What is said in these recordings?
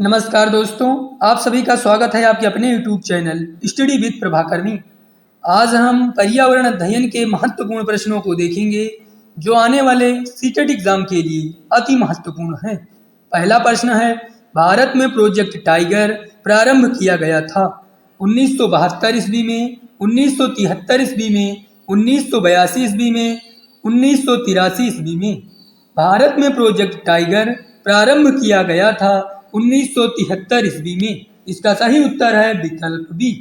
नमस्कार दोस्तों, आप सभी का स्वागत है आपके अपने YouTube channel study with Prabhakar में। आज हम पर्यावरण अध्ययन के महत्वपूर्ण प्रश्नों को देखेंगे जो आने वाले सीटेट एग्जाम के लिए अति महत्वपूर्ण हैं। पहला प्रश्न है, भारत में प्रोजेक्ट टाइगर प्रारंभ किया गया था 1972 ईस्वी में, 1973 ईस्वी में, 1982 ईस्वी में, 1983 ईस्वी में। भारत में प्रोजेक्ट टाइगर प्रारंभ किया गया था 1973 ईस्वी में। इसका सही उत्तर है विकल्प बी।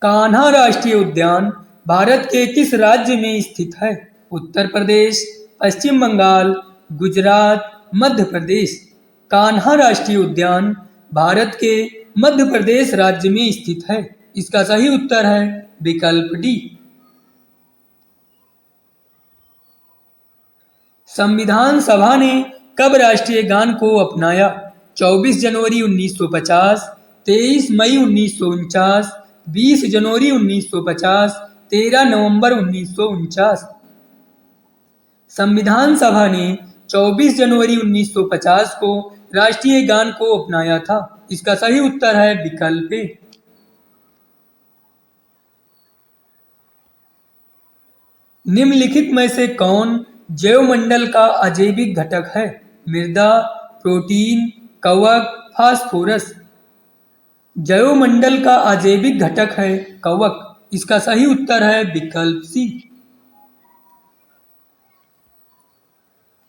कान्हा राष्ट्रीय उद्यान भारत के किस राज्य में स्थित है? उत्तर प्रदेश, पश्चिम बंगाल, गुजरात, मध्य प्रदेश। कान्हा राष्ट्रीय उद्यान भारत के मध्य प्रदेश राज्य में स्थित है। इसका सही उत्तर है विकल्प डी। संविधान सभा ने कब राष्ट्रीय गान को अपनाया? 24 जनवरी 1950, 23 मई 1949, 20 जनवरी 1950, 13 नवंबर 1949। संविधान सभा ने 24 जनवरी 1950 को राष्ट्रीय गान को अपनाया था। इसका सही उत्तर है विकल्प ए। निम्नलिखित में से कौन जैवमंडल का अजैविक घटक है? मृदा, प्रोटीन, कवक, फास्फोरस। जैवमंडल का अजैविक घटक है कवक। इसका सही उत्तर है विकल्प सी।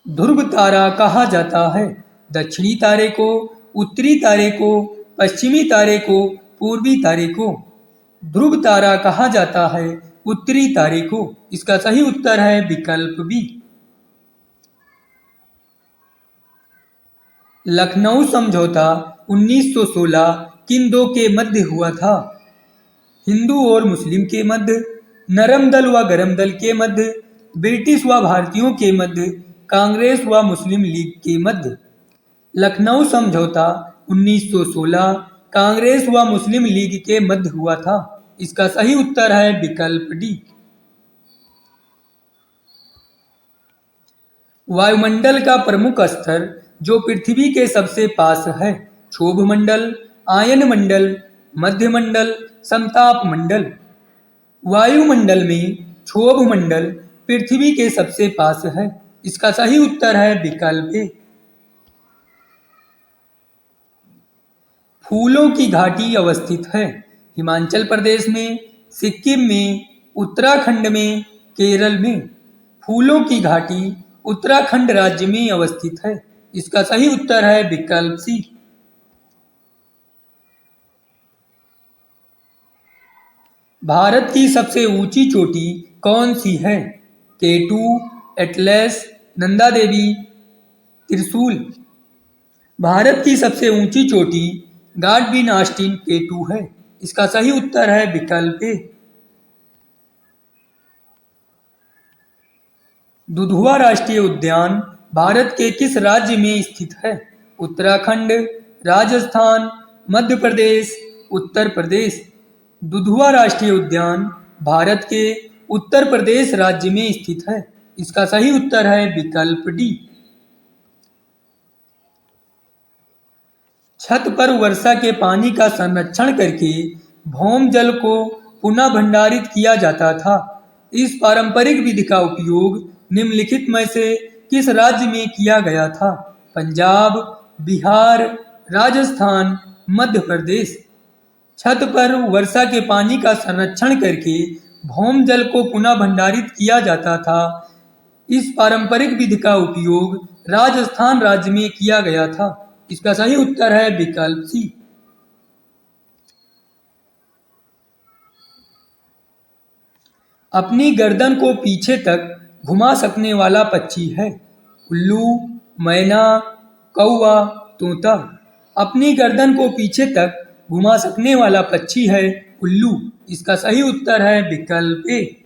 ध्रुव तारा कहा जाता है? दक्षिणी तारे को, उत्तरी तारे को, पश्चिमी तारे को, पूर्वी तारे को। ध्रुव तारा कहा जाता है उत्तरी तारे को। इसका सही उत्तर है विकल्प बी। लखनऊ समझौता 1916 किन दो के मध्य हुआ था? हिंदू और मुस्लिम के मध्य, नरम दल व गरम दल के मध्य, ब्रिटिश व भारतीयों के मध्य, कांग्रेस व मुस्लिम लीग के मध्य। लखनऊ समझौता 1916 कांग्रेस व मुस्लिम लीग के मध्य हुआ था। इसका सही उत्तर है विकल्प डी। वायुमंडल का प्रमुख स्तर जो पृथ्वी के सबसे पास है? क्षोभ मंडल, आयन मंडल, मध्य मंडल, समताप मंडल। वायुमंडल में क्षोभ मंडल पृथ्वी के सबसे पास है। इसका सही उत्तर है विकल्प ए। फूलों की घाटी अवस्थित है? हिमाचल प्रदेश में, सिक्किम में, उत्तराखंड में, केरल में। फूलों की घाटी उत्तराखंड राज्य में अवस्थित है। इसका सही उत्तर है विकल्प सी। भारत की सबसे ऊंची चोटी कौन सी है? केटू, एटलस, नंदा देवी, त्रिशूल। भारत की सबसे ऊंची चोटी गॉडविन ऑस्टिन केटू है। इसका सही उत्तर है विकल्प ए। दुधवा राष्ट्रीय उद्यान भारत के किस राज्य में स्थित है? उत्तराखंड, राजस्थान, मध्य प्रदेश, उत्तर प्रदेश। दुधवा राष्ट्रीय उद्यान भारत के उत्तर प्रदेश राज्य में स्थित है। इसका सही उत्तर है विकल्प डी। छत पर वर्षा के पानी का संरक्षण करके भौम जल को पुनः भंडारित किया जाता था। इस पारंपरिक विधि का उपयोग निम्नलिखित में से किस राज्य में किया गया था? पंजाब, बिहार, राजस्थान, मध्य प्रदेश। छत पर वर्षा के पानी का संरक्षण करके भौम जल को पुनः भंडारित किया जाता था। इस पारंपरिक विधि का उपयोग राजस्थान राज्य में किया गया था। इसका सही उत्तर है विकल्प सी। अपनी गर्दन को पीछे तक घुमा सकने वाला पक्षी है? उल्लू, मैना, कौवा, तोता। अपनी गर्दन को पीछे तक घुमा सकने वाला पक्षी है उल्लू। इसका सही उत्तर है विकल्प ए।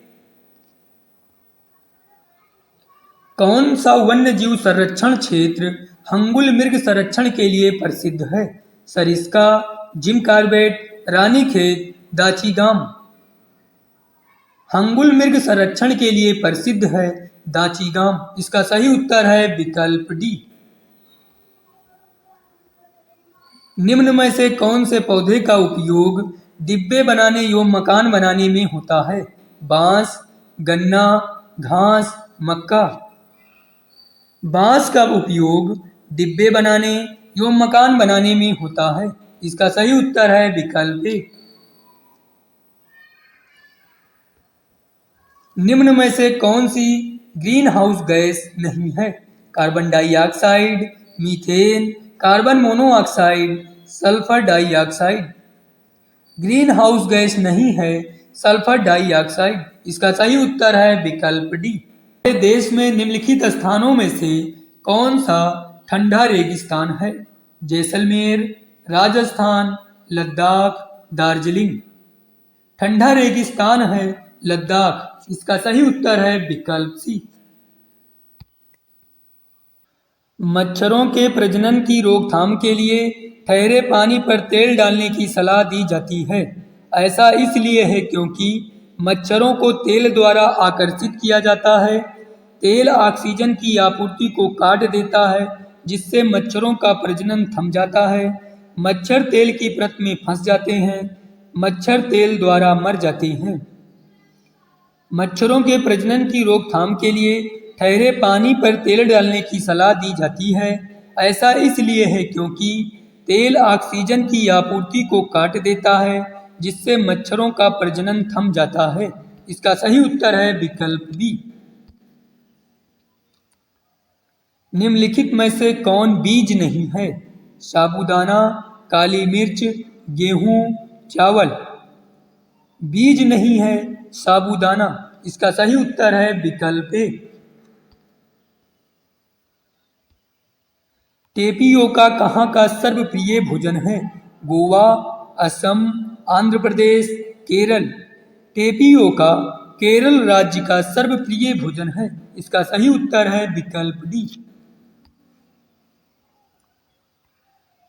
कौन सा वन्य जीव संरक्षण क्षेत्र हंगुल मृग संरक्षण के लिए प्रसिद्ध है? Sariska, Jim Corbett, Ranikhet, Dachigam. हंगुल मृग संरक्षण के लिए प्रसिद्ध है दाचीगाम। इसका सही उत्तर है विकल्प डी। निम्न में से कौन से पौधे का उपयोग डिब्बे बनाने एवं मकान बनाने में होता है? बांस, गन्ना, घास, मक्का। बांस का उपयोग डिब्बे बनाने एवं मकान बनाने में होता है। इसका सही उत्तर है विकल्प ए। निम्न में से कौन सी ग्रीन हाउस गैस नहीं है? Carbon dioxide, methane, carbon monoxide, sulphur dioxide. Green house gas नहीं है सल्फर डाइऑक्साइड। इसका सही उत्तर है विकल्प डी। हमारे देश में निम्नलिखित स्थानों में से कौन सा ठंडा रेगिस्तान है? जैसलमेर, राजस्थान, लद्दाख, दार्जिलिंग। ठंडा रेगिस्तान है लद्दाख। इसका सही उत्तर है विकल्प सी। मच्छरों के प्रजनन की रोकथाम के लिए ठहरे पानी पर तेल डालने की सलाह दी जाती है। ऐसा इसलिए है क्योंकि मच्छरों को तेल द्वारा आकर्षित किया जाता है। तेल ऑक्सीजन की आपूर्ति को काट देता है, जिससे मच्छरों का प्रजनन थम जाता है। मच्छर तेल की परत में फंस जाते हैं। मच्छर तेल द्वारा मर जाते हैं। मच्छरों के प्रजनन की रोकथाम के लिए ठहरे पानी पर तेल डालने की सलाह दी जाती है। ऐसा इसलिए है क्योंकि तेल ऑक्सीजन की आपूर्ति को काट देता है, जिससे मच्छरों का प्रजनन थम जाता है। इसका सही उत्तर है विकल्प बी। निम्नलिखित में से कौन बीज नहीं है? साबूदाना, काली मिर्च, गेहूं, चावल। बीज नहीं है साबूदाना। इसका सही उत्तर है विकल्प ए। टेपियोका कहाँ का सर्वप्रिय भोजन है? गोवा, असम, आंध्र प्रदेश, केरल। टेपियोका केरल राज्य का सर्वप्रिय भोजन है। इसका सही उत्तर है विकल्प डी।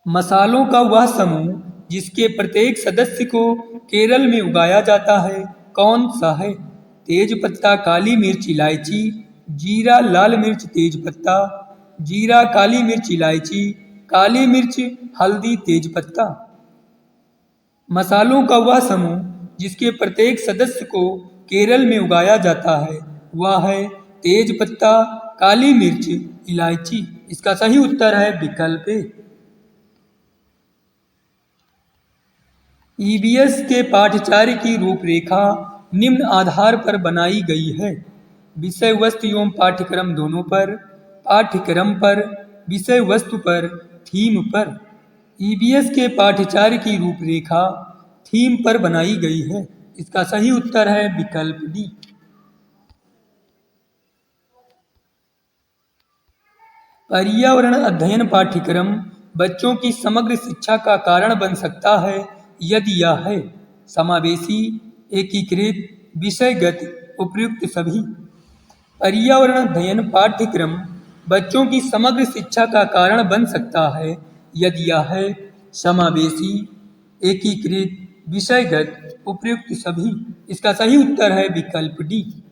मसालों का वह समूह जिसके प्रत्येक सदस्य को केरल में उगाया जाता है, कौन सा है? तेज पत्ता, काली मिर्च, इलायची, जीरा, लाल मिर्च, तेज पत्ता, जीरा, काली मिर्च, इलायची, काली मिर्च, हल्दी, तेज पत्ता। मसालों का वह समूह जिसके प्रत्येक सदस्य को केरल में उगाया जाता है, वह है तेज पत्ता, काली मिर्च, इलायची। इसका सही उत्तर है विकल्प ए। ईवीएस के पाठ्यचर्या की रूपरेखा निम्न आधार पर बनाई गई है। विषय वस्तु एवं पाठ्यक्रम दोनों पर, पाठ्यक्रम पर, विषय वस्तु पर, थीम पर। ईवीएस के पाठ्यचर्या की रूपरेखा थीम पर बनाई गई है। इसका सही उत्तर है विकल्प डी। पर्यावरण अध्ययन पाठ्यक्रम बच्चों की समग्र शिक्षा का कारण बन सकता है यदि यह है समावेशी, एकीकृत, विषयगत, उपयुक्त सभी। पर्यावरण अध्ययन पाठ्यक्रम बच्चों की समग्र शिक्षा का कारण बन सकता है यदि यह है समावेशी, एकीकृत, विषयगत, उपयुक्त सभी। इसका सही उत्तर है विकल्प डी।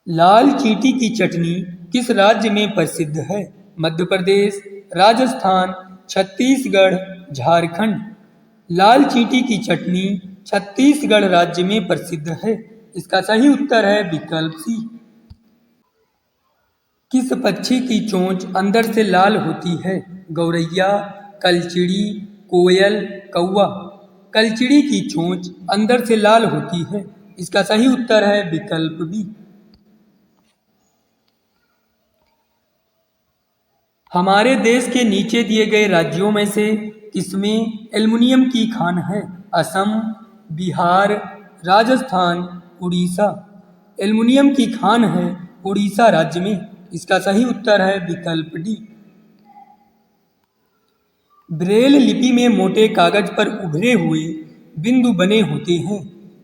लाल चींटी की चटनी किस राज्य में प्रसिद्ध है? मध्य प्रदेश, राजस्थान, छत्तीसगढ़, झारखंड। लाल चींटी की चटनी छत्तीसगढ़ राज्य में प्रसिद्ध है। इसका सही उत्तर है विकल्प सी। किस पक्षी की चोंच अंदर से लाल होती है? गौरैया, कलचिड़ी, कोयल, कौवा। कलचिड़ी की चोंच अंदर से लाल होती है। इसका सही उत्तर है विकल्प बी। हमारे देश के नीचे दिए गए राज्यों में से किसमें एल्युमिनियम की खान है? असम, बिहार, राजस्थान, उड़ीसा। एल्युमिनियम की खान है उड़ीसा राज्य में। इसका सही उत्तर है विकल्प डी। ब्रेल लिपि में मोटे कागज पर उभरे हुए बिंदु बने होते हैं।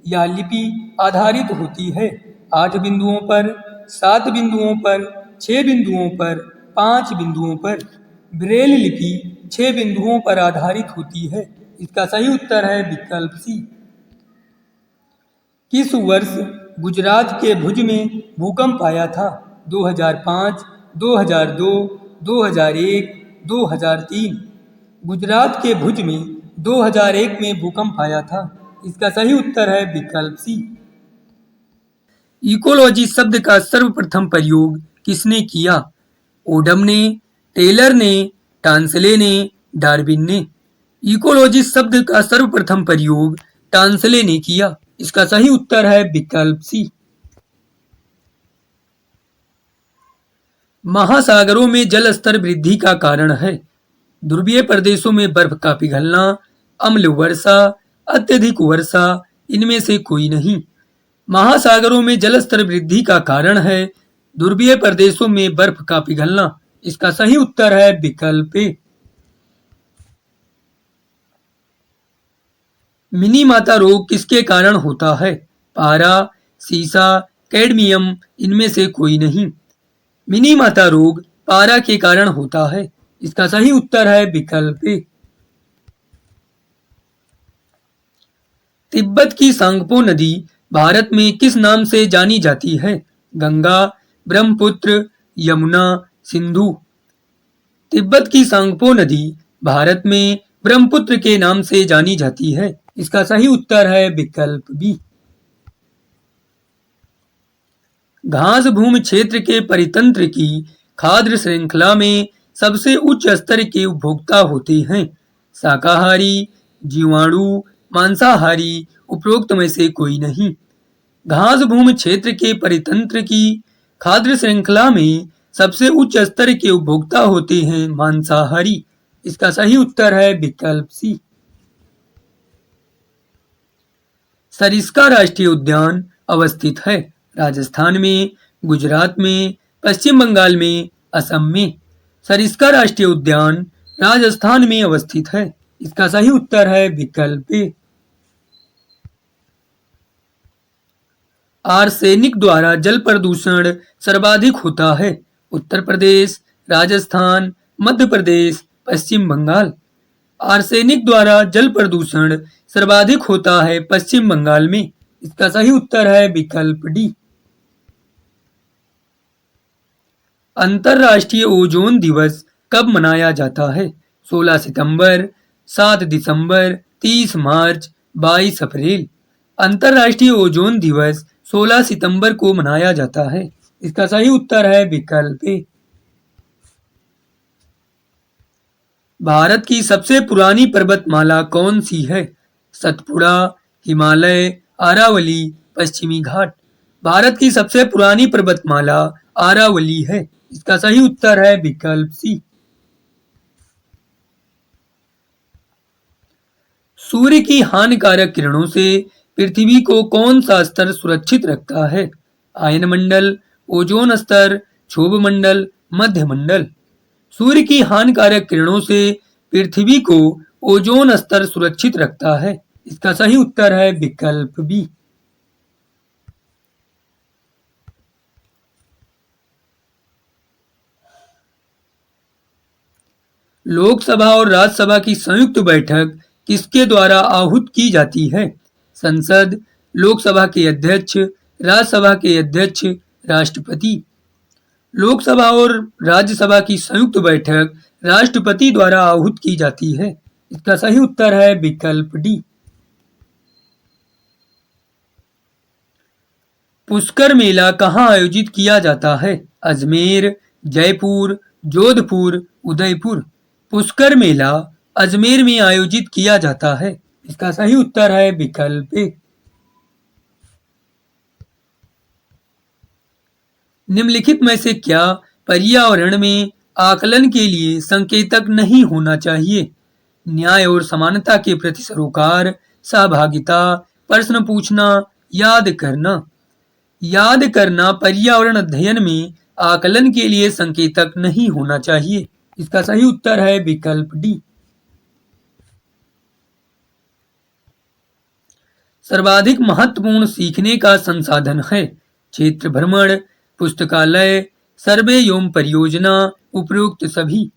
यह लिपि आधारित होती है 8 बिंदुओं पर, 7 बिंदुओं पर, 6 बिंदुओं पर, 5 बिंदुओं पर। ब्रेल लिपि 6 बिंदुओं पर आधारित होती है। इसका सही उत्तर है विकल्प सी। किस वर्ष गुजरात के भुज में भूकंप आया था? 2005, 2002, 2001, 2003। गुजरात के भुज में 2001 में भूकंप आया था। इसका सही उत्तर है विकल्प सी। इकोलॉजी शब्द का सर्वप्रथम प्रयोग किसने किया? ओडम ने, टेलर ने, टांसले ने, डार्विन ने। इकोलॉजी शब्द का सर्वप्रथम प्रयोग टांसले ने किया। इसका सही उत्तर है विकल्प सी। महासागरों में जल स्तर वृद्धि का कारण है? ध्रुवीय प्रदेशों में बर्फ का पिघलना, अम्ल वर्षा, अत्यधिक वर्षा, इनमें से कोई नहीं। महासागरों में जल स्तर वृद्धि का कारण है ध्रुवीय प्रदेशों में बर्फ का पिघलना। इसका सही उत्तर है विकल्प ए। मिनी माता रोग किसके कारण होता है? पारा, सीसा, कैडमियम, इनमें से कोई नहीं। मिनी माता रोग पारा के कारण होता है। इसका सही उत्तर है विकल्प ए। तिब्बत की सांगपो नदी भारत में किस नाम से जानी जाती है? गंगा, ब्रह्मपुत्र, यमुना, सिंधु। तिब्बत की सांगपो नदी भारत में ब्रह्मपुत्र के नाम से जानी जाती है। इसका सही उत्तर है विकल्प बी। घास भूमि क्षेत्र के परितंत्र की खाद्य श्रृंखला में सबसे उच्च स्तर के उपभोक्ता होते हैं? शाकाहारी, जीवाणु, मांसाहारी, उपरोक्त में से कोई नहीं। घास भूमि क्षेत्र के परितंत्र की खाद्य श्रृंखला में सबसे उच्च स्तर के उपभोक्ता होते हैं मांसाहारी। इसका सही उत्तर है विकल्प सी। सरिस्का राष्ट्रीय उद्यान अवस्थित है? राजस्थान में, गुजरात में, पश्चिम बंगाल में, असम में। सरिस्का राष्ट्रीय उद्यान राजस्थान में अवस्थित है। इसका सही उत्तर है विकल्प ए। आर्सेनिक द्वारा जल प्रदूषण सर्वाधिक होता है? उत्तर प्रदेश, राजस्थान, मध्य प्रदेश, पश्चिम बंगाल। आर्सेनिक द्वारा जल प्रदूषण सर्वाधिक होता है पश्चिम बंगाल में। इसका सही उत्तर है विकल्प डी। अंतर्राष्ट्रीय ओजोन दिवस कब मनाया जाता है? 16 सितंबर, 7 दिसंबर, 30 मार्च, 22 अप्रैल। अंतर्राष्ट्रीय ओजोन दिवस 16 सितंबर को मनाया जाता है। इसका सही उत्तर है विकल्प ए। भारत की सबसे पुरानी पर्वतमाला कौन सी है? सतपुड़ा, हिमालय, अरावली, पश्चिमी घाट। भारत की सबसे पुरानी पर्वतमाला अरावली है। इसका सही उत्तर है विकल्प सी। सूर्य की हानिकारक किरणों से पृथ्वी को कौन सा स्तर सुरक्षित रखता है? आयन मंडल, ओजोन स्तर, क्षोभ मंडल, मध्य मंडल। सूर्य की हानिकारक किरणों से पृथ्वी को ओजोन स्तर सुरक्षित रखता है। इसका सही उत्तर है विकल्प बी। लोकसभा और राज्यसभा की संयुक्त बैठक किसके द्वारा आहूत की जाती है? संसद, लोकसभा के अध्यक्ष, राज्यसभा के अध्यक्ष, राष्ट्रपति। लोकसभा और राज्यसभा की संयुक्त बैठक राष्ट्रपति द्वारा आहूत की जाती है। इसका सही उत्तर है विकल्प डी। पुष्कर मेला कहाँ आयोजित किया जाता है? अजमेर, जयपुर, जोधपुर, उदयपुर। पुष्कर मेला अजमेर में आयोजित किया जाता है। इसका सही उत्तर है विकल्प ए। निम्नलिखित में से क्या पर्यावरण में आकलन के लिए संकेतक नहीं होना चाहिए? न्याय और समानता के प्रति सरोकार, सहभागिता, प्रश्न पूछना, याद करना। याद करना पर्यावरण अध्ययन में आकलन के लिए संकेतक नहीं होना चाहिए। इसका सही उत्तर है विकल्प डी। सर्वाधिक महत्वपूर्ण सीखने का संसाधन है? क्षेत्र भ्रमण, पुस्तकालय, सर्वे एवं परियोजना, उपरोक्त सभी।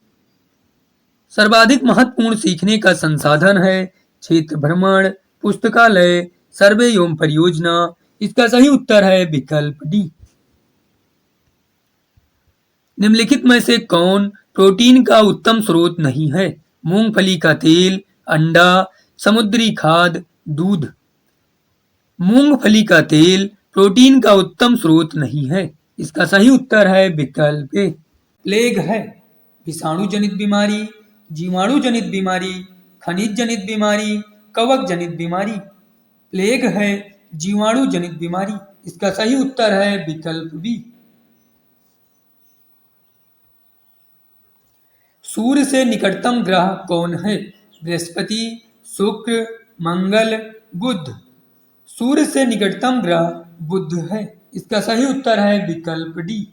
सर्वाधिक महत्वपूर्ण सीखने का संसाधन है क्षेत्र भ्रमण, पुस्तकालय, सर्वे एवं परियोजना, इसका सही उत्तर है विकल्प डी। निम्नलिखित में से कौन प्रोटीन का उत्तम स्रोत नहीं है? मूंगफली का तेल, अंडा, समुद्री खाद्य, दूध। मूंगफली का तेल प्रोटीन का उत्तम स्रोत नहीं है। इसका सही उत्तर है विकल्प ए। प्लेग है विषाणु जनित बीमारी, जीवाणु जनित बीमारी, खनिज जनित बीमारी, कवक जनित बीमारी। प्लेग है जीवाणु जनित बीमारी। इसका सही उत्तर है विकल्प बी। सूर्य से निकटतम ग्रह कौन है? बृहस्पति, शुक्र, मंगल, बुध। सूर्य से निकटतम ग्रह बुध है। इसका सही उत्तर है विकल्प डी।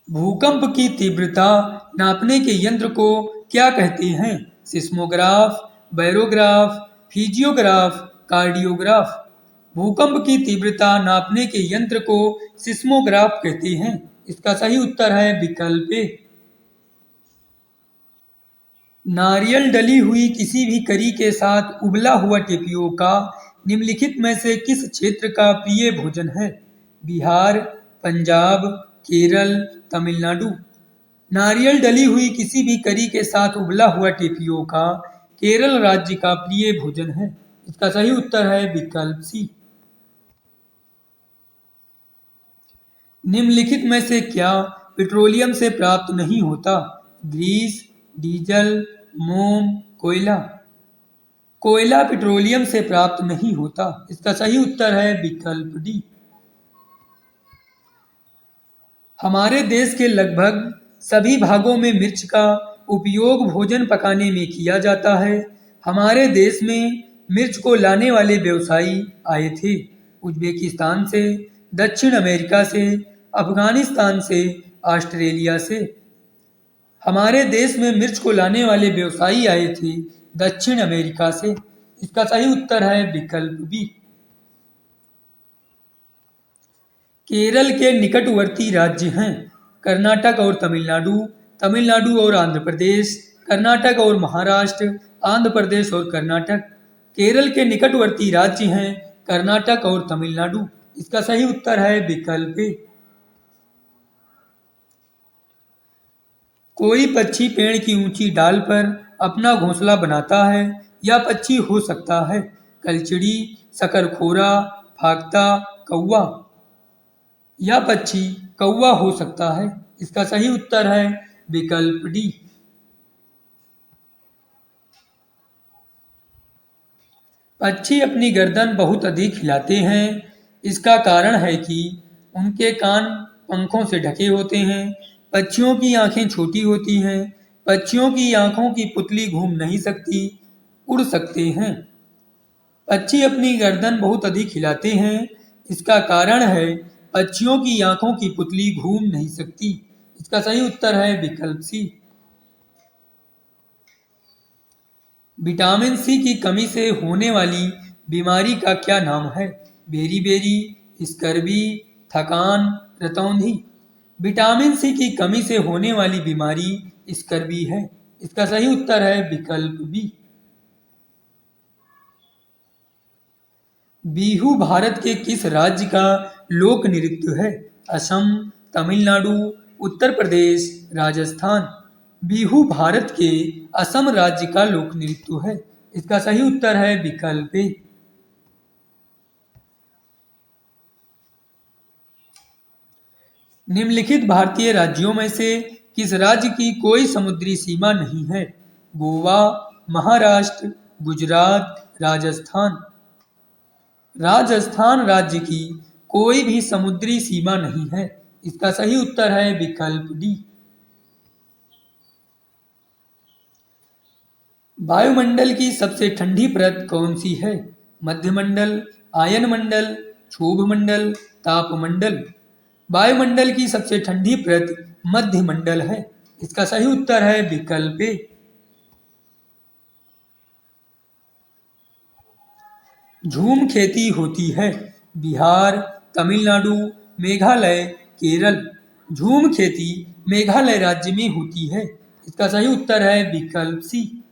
भूकंप की तीव्रता नापने के यंत्र को क्या कहते हैं? Seismograph, barograph, physiograph, cardiograph. भूकंप की तीव्रता नापने के यंत्र को सिस्मोग्राफ कहते हैं। इसका सही उत्तर है विकल्प ए। नारियल डली हुई किसी भी करी के साथ उबला हुआ टेपियोका निम्नलिखित में से किस क्षेत्र का प्रिय भोजन है? बिहार, पंजाब, केरल, तमिलनाडु। नारियल डली हुई किसी भी करी के साथ उबला हुआ टेपियोका केरल राज्य का प्रिय भोजन है। इसका सही उत्तर है विकल्प सी। निम्नलिखित में से क्या पेट्रोलियम से प्राप्त नहीं होता? ग्रीस, डीजल, मोम, कोयला। कोयला पेट्रोलियम से प्राप्त नहीं होता। इसका सही उत्तर है विकल्प डी। हमारे देश के लगभग सभी भागों में मिर्च का उपयोग भोजन पकाने में किया जाता है। हमारे देश में मिर्च को लाने वाले व्यवसायी आए थे उज्बेकिस्तान से, दक्षिण अमेरिका से, अफगानिस्तान से, ऑस्ट्रेलिया से। हमारे देश में मिर्च को लाने वाले व्यवसायी आए थे दक्षिण अमेरिका से। इसका सही उत्तर है विकल्प बी। केरल के निकटवर्ती राज्य हैं कर्नाटक और तमिलनाडु, तमिलनाडु और आंध्र प्रदेश, कर्नाटक और महाराष्ट्र, आंध्र प्रदेश और कर्नाटक। केरल के निकटवर्ती राज्य हैं कर्नाटक और तमिलनाडु। इसका सही उत्तर है विकल्प ए। कोई पक्षी पेड़ की ऊंची डाल पर अपना घोंसला बनाता है। यह पक्षी हो सकता है कलचिड़ी, शकरखोरा, फाख्ता, कौवा। यह पक्षी कौवा हो सकता है। इसका सही उत्तर है विकल्प डी। पक्षी अपनी गर्दन बहुत अधिक हिलाते हैं। इसका कारण है कि उनके कान पंखों से ढके होते हैं। पक्षियों की आंखें छोटी होती हैं। पक्षियों की आंखों की पुतली घूम नहीं सकती, उड़ सकते हैं। पक्षी अपनी गर्दन बहुत अधिक हिलाते हैं। इसका कारण है पक्षियों की आंखों की पुतली घूम नहीं सकती। इसका सही उत्तर है विकल्प सी। विटामिन सी की कमी से होने वाली बीमारी का क्या नाम है? बेरी, स्कर्वी, थकान, रतौंधी। विटामिन सी की कमी से होने वाली बीमारी स्कर्वी है। इसका सही उत्तर है विकल्प बी। बिहू भारत के किस राज्य का लोक नृत्य है? असम, तमिलनाडु, उत्तर प्रदेश, राजस्थान। बिहू भारत के असम राज्य का लोक नृत्य है। इसका सही उत्तर है विकल्प ए। निम्नलिखित भारतीय राज्यों में से किस राज्य की कोई समुद्री सीमा नहीं है? गोवा, महाराष्ट्र, गुजरात, राजस्थान। राजस्थान राज्य की कोई भी समुद्री सीमा नहीं है। इसका सही उत्तर है विकल्प डी। वायुमंडल की सबसे ठंडी परत कौन सी है? मध्यमंडल, आयनमंडल, क्षोभमंडल, तापमंडल। वायुमंडल की सबसे ठंडी परत मध्यमंडल है। इसका सही उत्तर है विकल्प ए। झूम खेती होती है बिहार, तमिलनाडु, मेघालय, केरल। झूम खेती मेघालय राज्य में होती है। इसका सही उत्तर है विकल्प सी।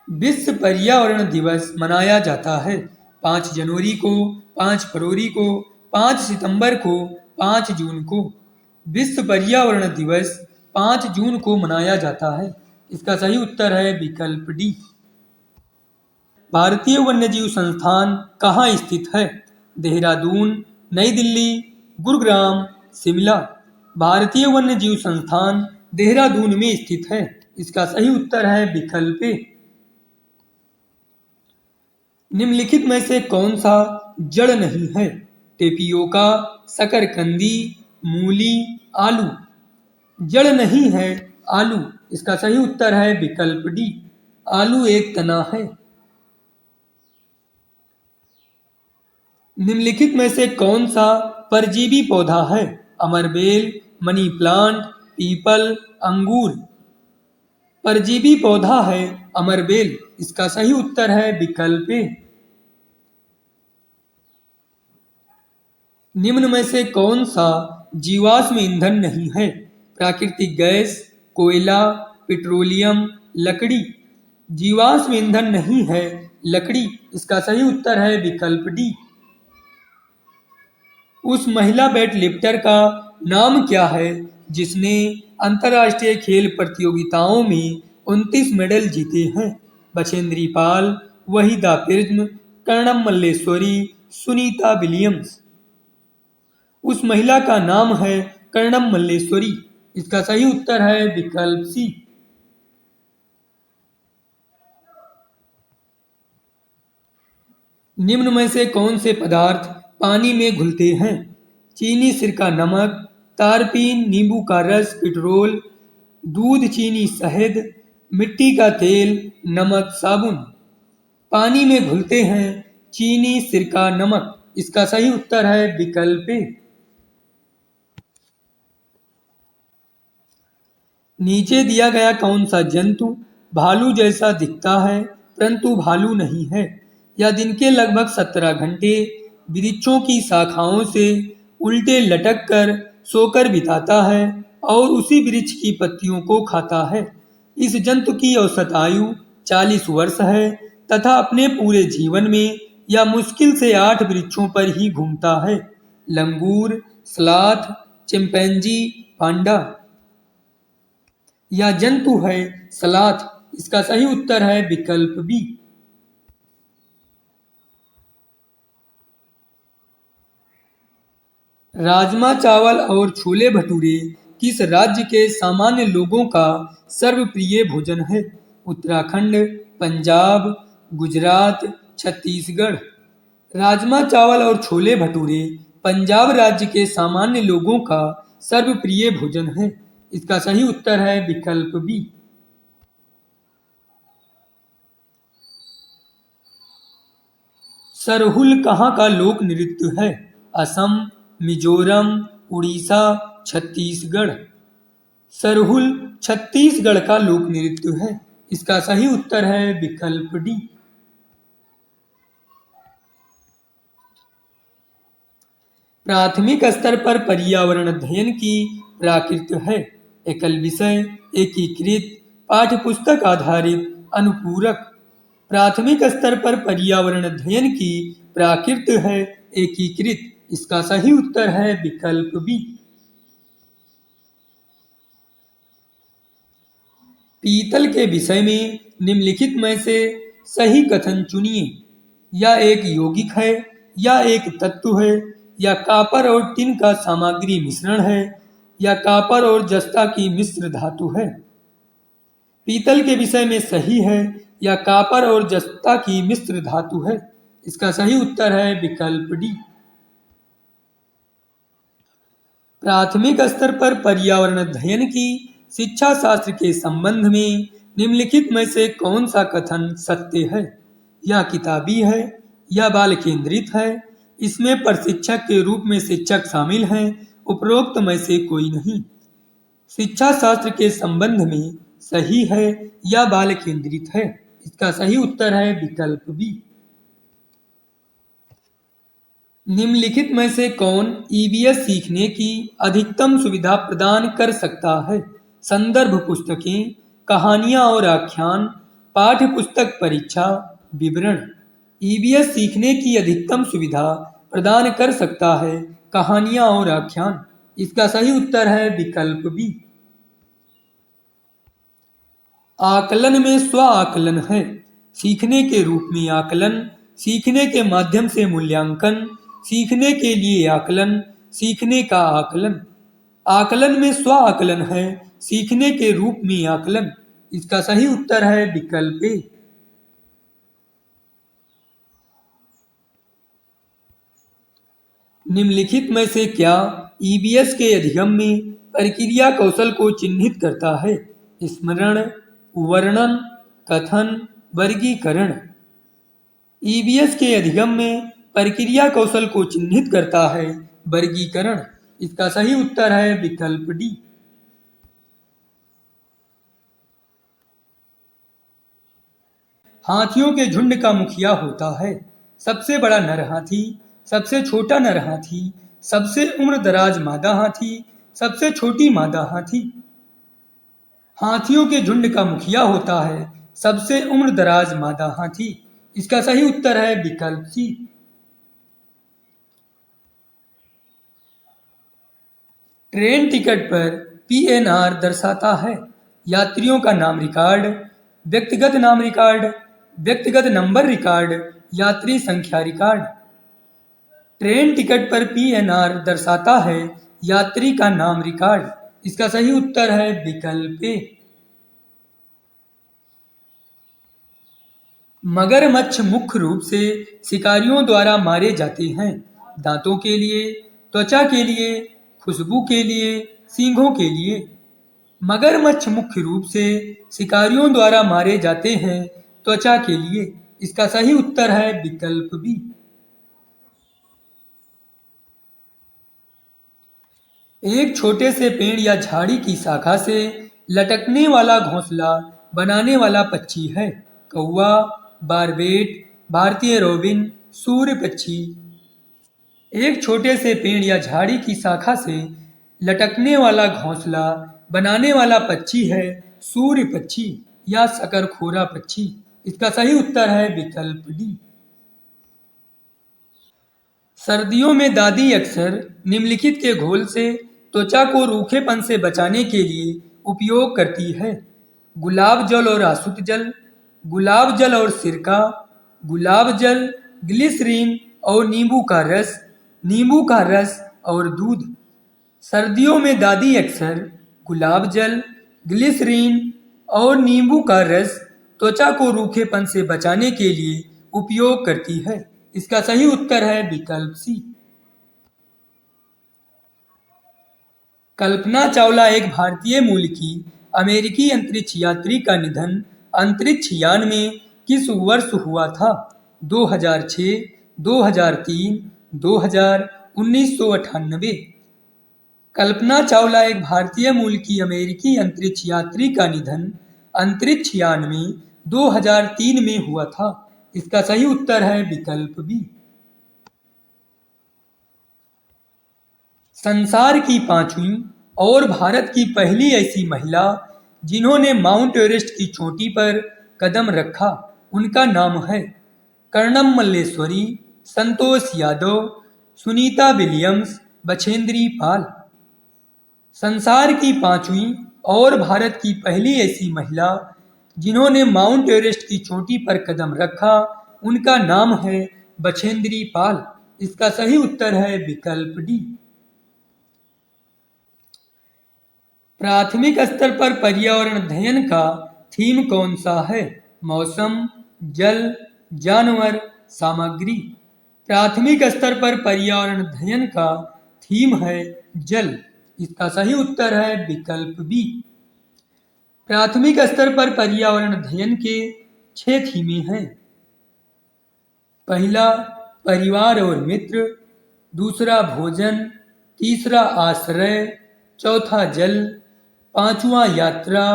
विश्व पर्यावरण दिवस मनाया जाता है 5 जनवरी को, 5 फरवरी को, 5 सितंबर को, 5 जून को। विश्व पर्यावरण दिवस 5 जून को मनाया जाता है। इसका सही उत्तर है विकल्प डी। भारतीय वन्यजीव संस्थान कहाँ स्थित है? देहरादून, नई दिल्ली, गुरुग्राम, शिमला। भारतीय वन्यजीव संस्थान देहरादून में स्थित है। इसका सही उत्तर है विकल्प ए। निम्नलिखित में से कौन सा जड़ नहीं है? टेपियोका, शकरकंदी, मूली, आलू। जड़ नहीं है आलू। इसका सही उत्तर है विकल्प डी। आलू एक तना है। निम्नलिखित में से कौन सा परजीवी पौधा है? अमरबेल, मनी प्लांट, पीपल, अंगूर। परजीवी पौधा है अमरबेल। इसका सही उत्तर है विकल्प ए। निम्न में से कौन सा जीवाश्म ईंधन नहीं है? प्राकृतिक गैस, कोयला, पेट्रोलियम, लकड़ी। जीवाश्म ईंधन नहीं है लकड़ी। इसका सही उत्तर है विकल्प डी। उस महिला वेट लिफ्टर का नाम क्या है जिसने अंतर्राष्ट्रीय खेल प्रतियोगिताओं में 29 मेडल जीते हैं? Bachendri Pal, Waheeda prism, Karnam Malleswari, Sunita Williams. उस महिला का नाम है कर्णम मल्लेश्वरी। इसका सही उत्तर है विकल्प सी। निम्न में से कौन से पदार्थ पानी में घुलते हैं? चीनी, सिरका, नमक, तारपीन, नींबू का रस, पेट्रोल, दूध, चीनी, शहद, मिट्टी का तेल, नमक, साबुन। पानी में घुलते हैं चीनी, सिरका, नमक। इसका सही उत्तर है विकल्प ए। नीचे दिया गया कौन सा जंतु भालू जैसा दिखता है परंतु भालू नहीं है? यह दिन के लगभग 17 घंटे वृक्षों की शाखाओं से उल्टे लटक कर सोकर बिताता है और उसी वृक्ष की पत्तियों को खाता है। इस जंतु की औसत आयु 40 वर्ष है तथा अपने पूरे जीवन में यह मुश्किल से 8 वृक्षों पर ही घूमता है। लंगूर, स्लॉथ, चिंपैंजी, पांडा। यह जंतु है स्लॉथ। इसका सही उत्तर है विकल्प बी। राजमा चावल और छोले भटूरे किस राज्य के सामान्य लोगों का सर्वप्रिय भोजन है? उत्तराखंड, पंजाब, गुजरात, छत्तीसगढ़। राजमा चावल और छोले भटूरे पंजाब राज्य के सामान्य लोगों का सर्वप्रिय भोजन है। इसका सही उत्तर है विकल्प बी। सरहुल कहाँ का लोक नृत्य है? असम, मिजोरम, उड़ीसा, छत्तीसगढ़। सरहुल छत्तीसगढ़ का लोक नृत्य है। इसका सही उत्तर है विकल्प डी। प्राथमिक स्तर पर पर्यावरण अध्ययन की प्रकृति है? एकल विषय, एकीकृत, पाठ्यपुस्तक आधारित, अनुपूरक। प्राथमिक स्तर पर पर्यावरण अध्ययन की प्रकृति है एकीकृत। इसका सही उत्तर है विकल्प बी। पीतल के विषय में निम्नलिखित में से सही कथन चुनिए। यह एक यौगिक है, या एक तत्व है, या कॉपर और टिन का सामग्री मिश्रण है, या कॉपर और जस्ता की मिश्र धातु है। पीतल के विषय में सही है या कॉपर और जस्ता की मिश्र धातु है। इसका सही उत्तर है विकल्प डी। प्राथमिक स्तर पर पर्यावरण अध्ययन की शिक्षा शास्त्र के संबंध में निम्नलिखित में से कौन सा कथन सत्य है? यह किताबी है, यह बाल केंद्रित है, इसमें प्रशिक्षक के रूप में शिक्षक शामिल हैं, उपरोक्त में से कोई नहीं। शिक्षा शास्त्र के संबंध में सही है या बाल केंद्रित है। इसका सही उत्तर है विकल्प बी। निम्नलिखित में से कौन ईवीएस सीखने की अधिकतम सुविधा प्रदान कर सकता है? संदर्भ पुस्तकें, कहानियां और आख्यान, पाठ्य पुस्तक परीक्षा विवरण। ईबीएस सीखने की अधिकतम सुविधा प्रदान कर सकता है, कहानियां और आख्यान। इसका सही उत्तर है विकल्प बी। आकलन में स्व आकलन है। सीखने के रूप में आकलन, सीखने के माध्यम से मूल्यांकन, सीखने के लिए आकलन, सीखने का आकलन। आकलन में स्व आकलन है, सीखने के रूप में आकलन। इसका सही उत्तर है विकल्प ए। निम्नलिखित में से क्या ईबीएस के अधिगम में प्रक्रिया कौशल को चिन्हित करता है? स्मरण, वर्णन, कथन, वर्गीकरण। ईबीएस के अधिगम में प्रक्रिया कौशल को चिन्हित करता है वर्गीकरण। इसका सही उत्तर है विकल्प डी। हाथियों के झुंड का मुखिया होता है? सबसे बड़ा नर हाथी, सबसे छोटा नर हाथी, सबसे उम्र दराज मादा हाथी, सबसे छोटी मादा हाथी। हाथियों के झुंड का मुखिया होता है सबसे उम्र दराज मादा हाथी। इसका सही उत्तर है विकल्प सी। ट्रेन टिकट पर पीएनआर दर्शाता है? यात्रियों का नाम रिकॉर्ड, व्यक्तिगत नाम रिकॉर्ड, व्यक्तिगत नंबर रिकॉर्ड, यात्री संख्या रिकॉर्ड। ट्रेन टिकट पर पीएनआर दर्शाता है यात्री का नाम रिकॉर्ड। इसका सही उत्तर है विकल्प ए। मगरमच्छ मुख्य रूप से शिकारियों द्वारा मारे जाते हैं। दांतों के लिए, त्वचा के लिए, खुशबू के लिए, सींगों के लिए। मगरमच्छ मुख्य रूप से शिकारियों द्वारा मारे जाते हैं त्वचा के लिए। इसका सही उत्तर है विकल्प बी। एक छोटे से पेड़ या झाड़ी की शाखा से लटकने वाला घोंसला बनाने वाला पक्षी है? कौवा, बारबेट, भारतीय रोबिन, सूर्य पक्षी। एक छोटे से पेड़ या झाड़ी की शाखा से लटकने वाला घोंसला बनाने वाला पक्षी है सूर्य पक्षी या शकरखोरा पक्षी। इसका सही उत्तर है विकल्प डी। सर्दियों में दादी अक्सर निम्नलिखित के घोल से त्वचा को रूखेपन से बचाने के लिए उपयोग करती है? गुलाब जल और आसुत जल, गुलाब जल और सिरका, गुलाब जल, ग्लिसरीन और नींबू का रस, नींबू का रस और दूध। सर्दियों में दादी अक्सर गुलाब जल, ग्लिसरीन और नींबू का रस त्वचा को रूखेपन से बचाने के लिए उपयोग करती है। इसका सही उत्तर है विकल्प सी। कल्पना चावला एक भारतीय मूल की अमेरिकी अंतरिक्ष यात्री का निधन अंतरिक्ष यान में किस वर्ष हुआ था? 2006, 2003, 2000, 1998। कल्पना चावला एक भारतीय मूल की अमेरिकी अंतरिक्ष यात्री का निधन अंतरिक्ष यान में 2003 में हुआ था। इसका सही उत्तर है विकल्प बी। संसार की पांचवी और भारत की पहली ऐसी महिला जिन्होंने माउंट एवरेस्ट की चोटी पर कदम रखा, उनका नाम है कर्णम मल्लेश्वरी, संतोष यादव, सुनीता विलियम्स, बछेंद्री पाल। संसार की पांचवी और भारत की पहली ऐसी महिला जिन्होंने माउंट एवरेस्ट की चोटी पर कदम रखा, उनका नाम है बछेंद्री पाल। इसका सही उत्तर है विकल्प डी। प्राथमिक स्तर पर पर्यावरण अध्ययन का थीम कौन सा है? मौसम, जल, जानवर, सामग्री। प्राथमिक स्तर पर पर्यावरण अध्ययन का थीम है जल। इसका सही उत्तर है विकल्प बी। प्राथमिक स्तर पर पर्यावरण अध्ययन के 6 थीमें हैं। पहला परिवार और मित्र, दूसरा भोजन, तीसरा आश्रय, चौथा जल, पांचवा यात्रा,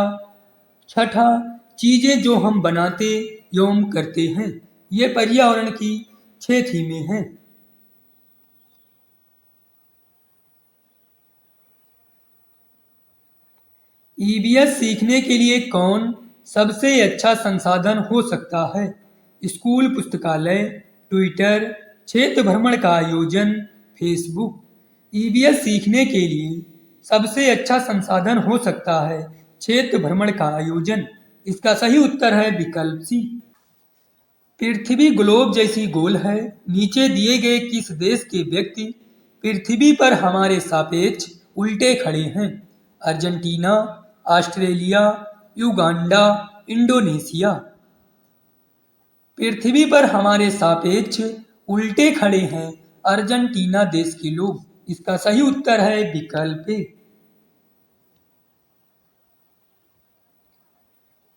छठा चीजें जो हम बनाते एवं करते हैं। ये पर्यावरण की 6 थीमें हैं। ईबीएस सीखने के लिए कौन सबसे अच्छा संसाधन हो सकता है। स्कूल पुस्तकालय, ट्विटर, क्षेत्र भ्रमण का आयोजन, फेसबुक। ईवीएस सीखने के लिए सबसे अच्छा संसाधन हो सकता है क्षेत्र भ्रमण का आयोजन। इसका सही उत्तर है विकल्प सी। पृथ्वी ग्लोब जैसी गोल है, नीचे दिए गए किस देश के व्यक्ति पृथ्वी पर हमारे सापेक्ष उल्टे खड़े हैं? Argentina, Australia, Uganda, Indonesia. पृथ्वी पर हमारे सापेक्ष उल्टे खड़े हैं अर्जेंटीना देश के लोग। इसका सही उत्तर है विकल्प ए।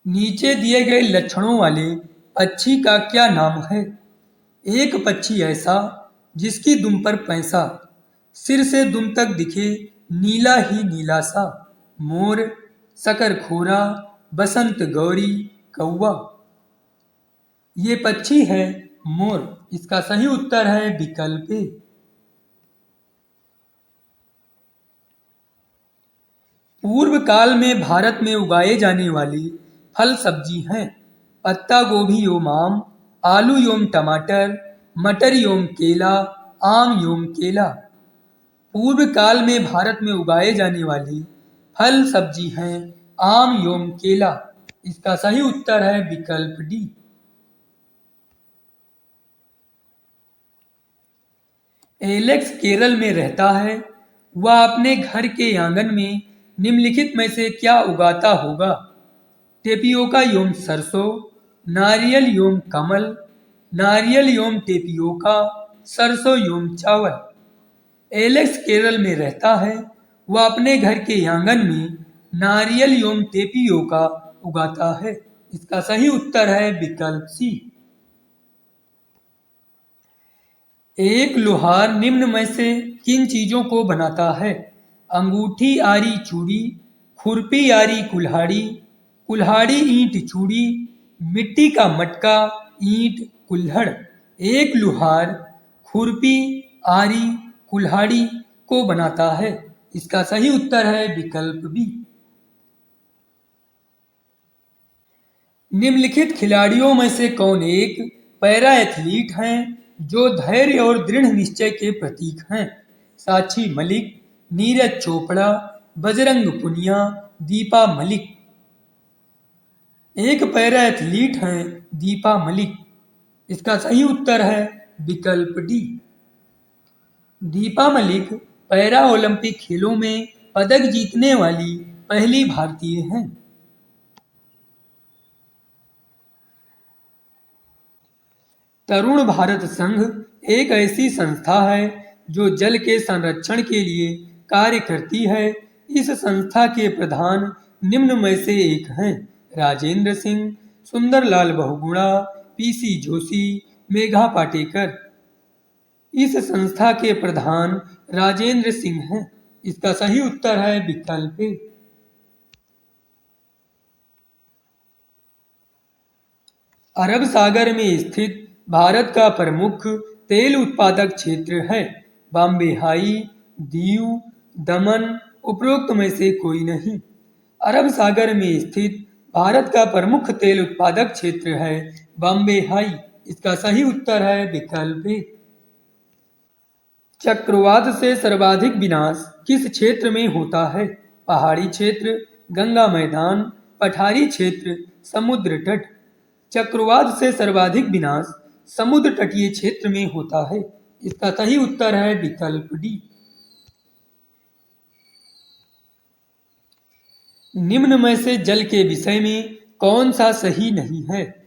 नीचे दिए गए लक्षणों वाले पक्षी का क्या नाम है? एक पक्षी ऐसा जिसकी दुम पर पैसा, सिर से दुम तक दिखे नीला ही नीला सा। मोर, शकरखोरा, बसंत गौरी, कौवा। ये पक्षी है मोर। इसका सही उत्तर है विकल्प ए। पूर्व काल में भारत में उगाए जाने वाली फल सब्जी हैं पत्ता गोभी योम आम, आलू योम टमाटर, मटर योम केला, आम योम केला। पूर्व काल में भारत में उगाए जाने वाली फल सब्जी हैं आम योम केला। इसका सही उत्तर है विकल्प डी। एलेक्स केरल में रहता है। वह अपने घर के आंगन में निम्नलिखित में से क्या उगाता होगा? टेपियोका योम सरसों, नारियल योम कमल, नारियल योम टेपियोका, सरसों योम चावल। एलेक्स केरल में रहता है। वह अपने घर के आंगन में नारियल योम टेपियोका उगाता है। इसका सही उत्तर है विकल्प सी। एक लोहार निम्न में से किन चीजों को बनाता है? अंगूठी आरी चूड़ी, खुरपी आरी कुल्हाड़ी, कुल्हाड़ी ईंट चूड़ी, मिट्टी का मटका, ईंट कुल्हड़। एक लोहार खुरपी आरी कुल्हाड़ी को बनाता है। इसका सही उत्तर है विकल्प बी। निम्नलिखित खिलाड़ियों में से कौन एक पैरा एथलीट हैं जो धैर्य और दृढ़ निश्चय के प्रतीक हैं? साक्षी मलिक, नीरज चोपड़ा, बजरंग पुनिया, दीपा मलिक। एक पैरा एथलीट हैं दीपा मलिक। इसका सही उत्तर है विकल्प D. Deepa Malik para Olympic खेलों में पदक जीतने वाली पहली भारतीय हैं। तरुण भारत संघ एक ऐसी संस्था है जो जल के संरक्षण के लिए कार्य करती है। इस संस्था के प्रधान निम्न में से एक हैं? राजेंद्र सिंह, सुंदरलाल बहुगुणा, पीसी जोशी, मेघा पाटेकर। इस संस्था के प्रधान राजेंद्र सिंह हैं। इसका सही उत्तर है विकल्प ए। अरब सागर में स्थित भारत का प्रमुख तेल उत्पादक क्षेत्र है? बॉम्बे हाई, दीव, दमन। उपरोक्त में से कोई नहीं। अरब सागर में स्थित भारत का प्रमुख तेल उत्पादक क्षेत्र है बॉम्बे हाई। इसका सही उत्तर है विकल्प ए। चक्रवात से सर्वाधिक विनाश किस क्षेत्र में होता है? पहाड़ी क्षेत्र, गंगा मैदान, पठारी क्षेत्र, समुद्र तट। चक्रवात से सर्वाधिक विनाश समुद्र तटीय क्षेत्र में होता है। इसका सही उत्तर है विकल्प डी। निम्न में से जल के विषय में कौन सा सही नहीं है?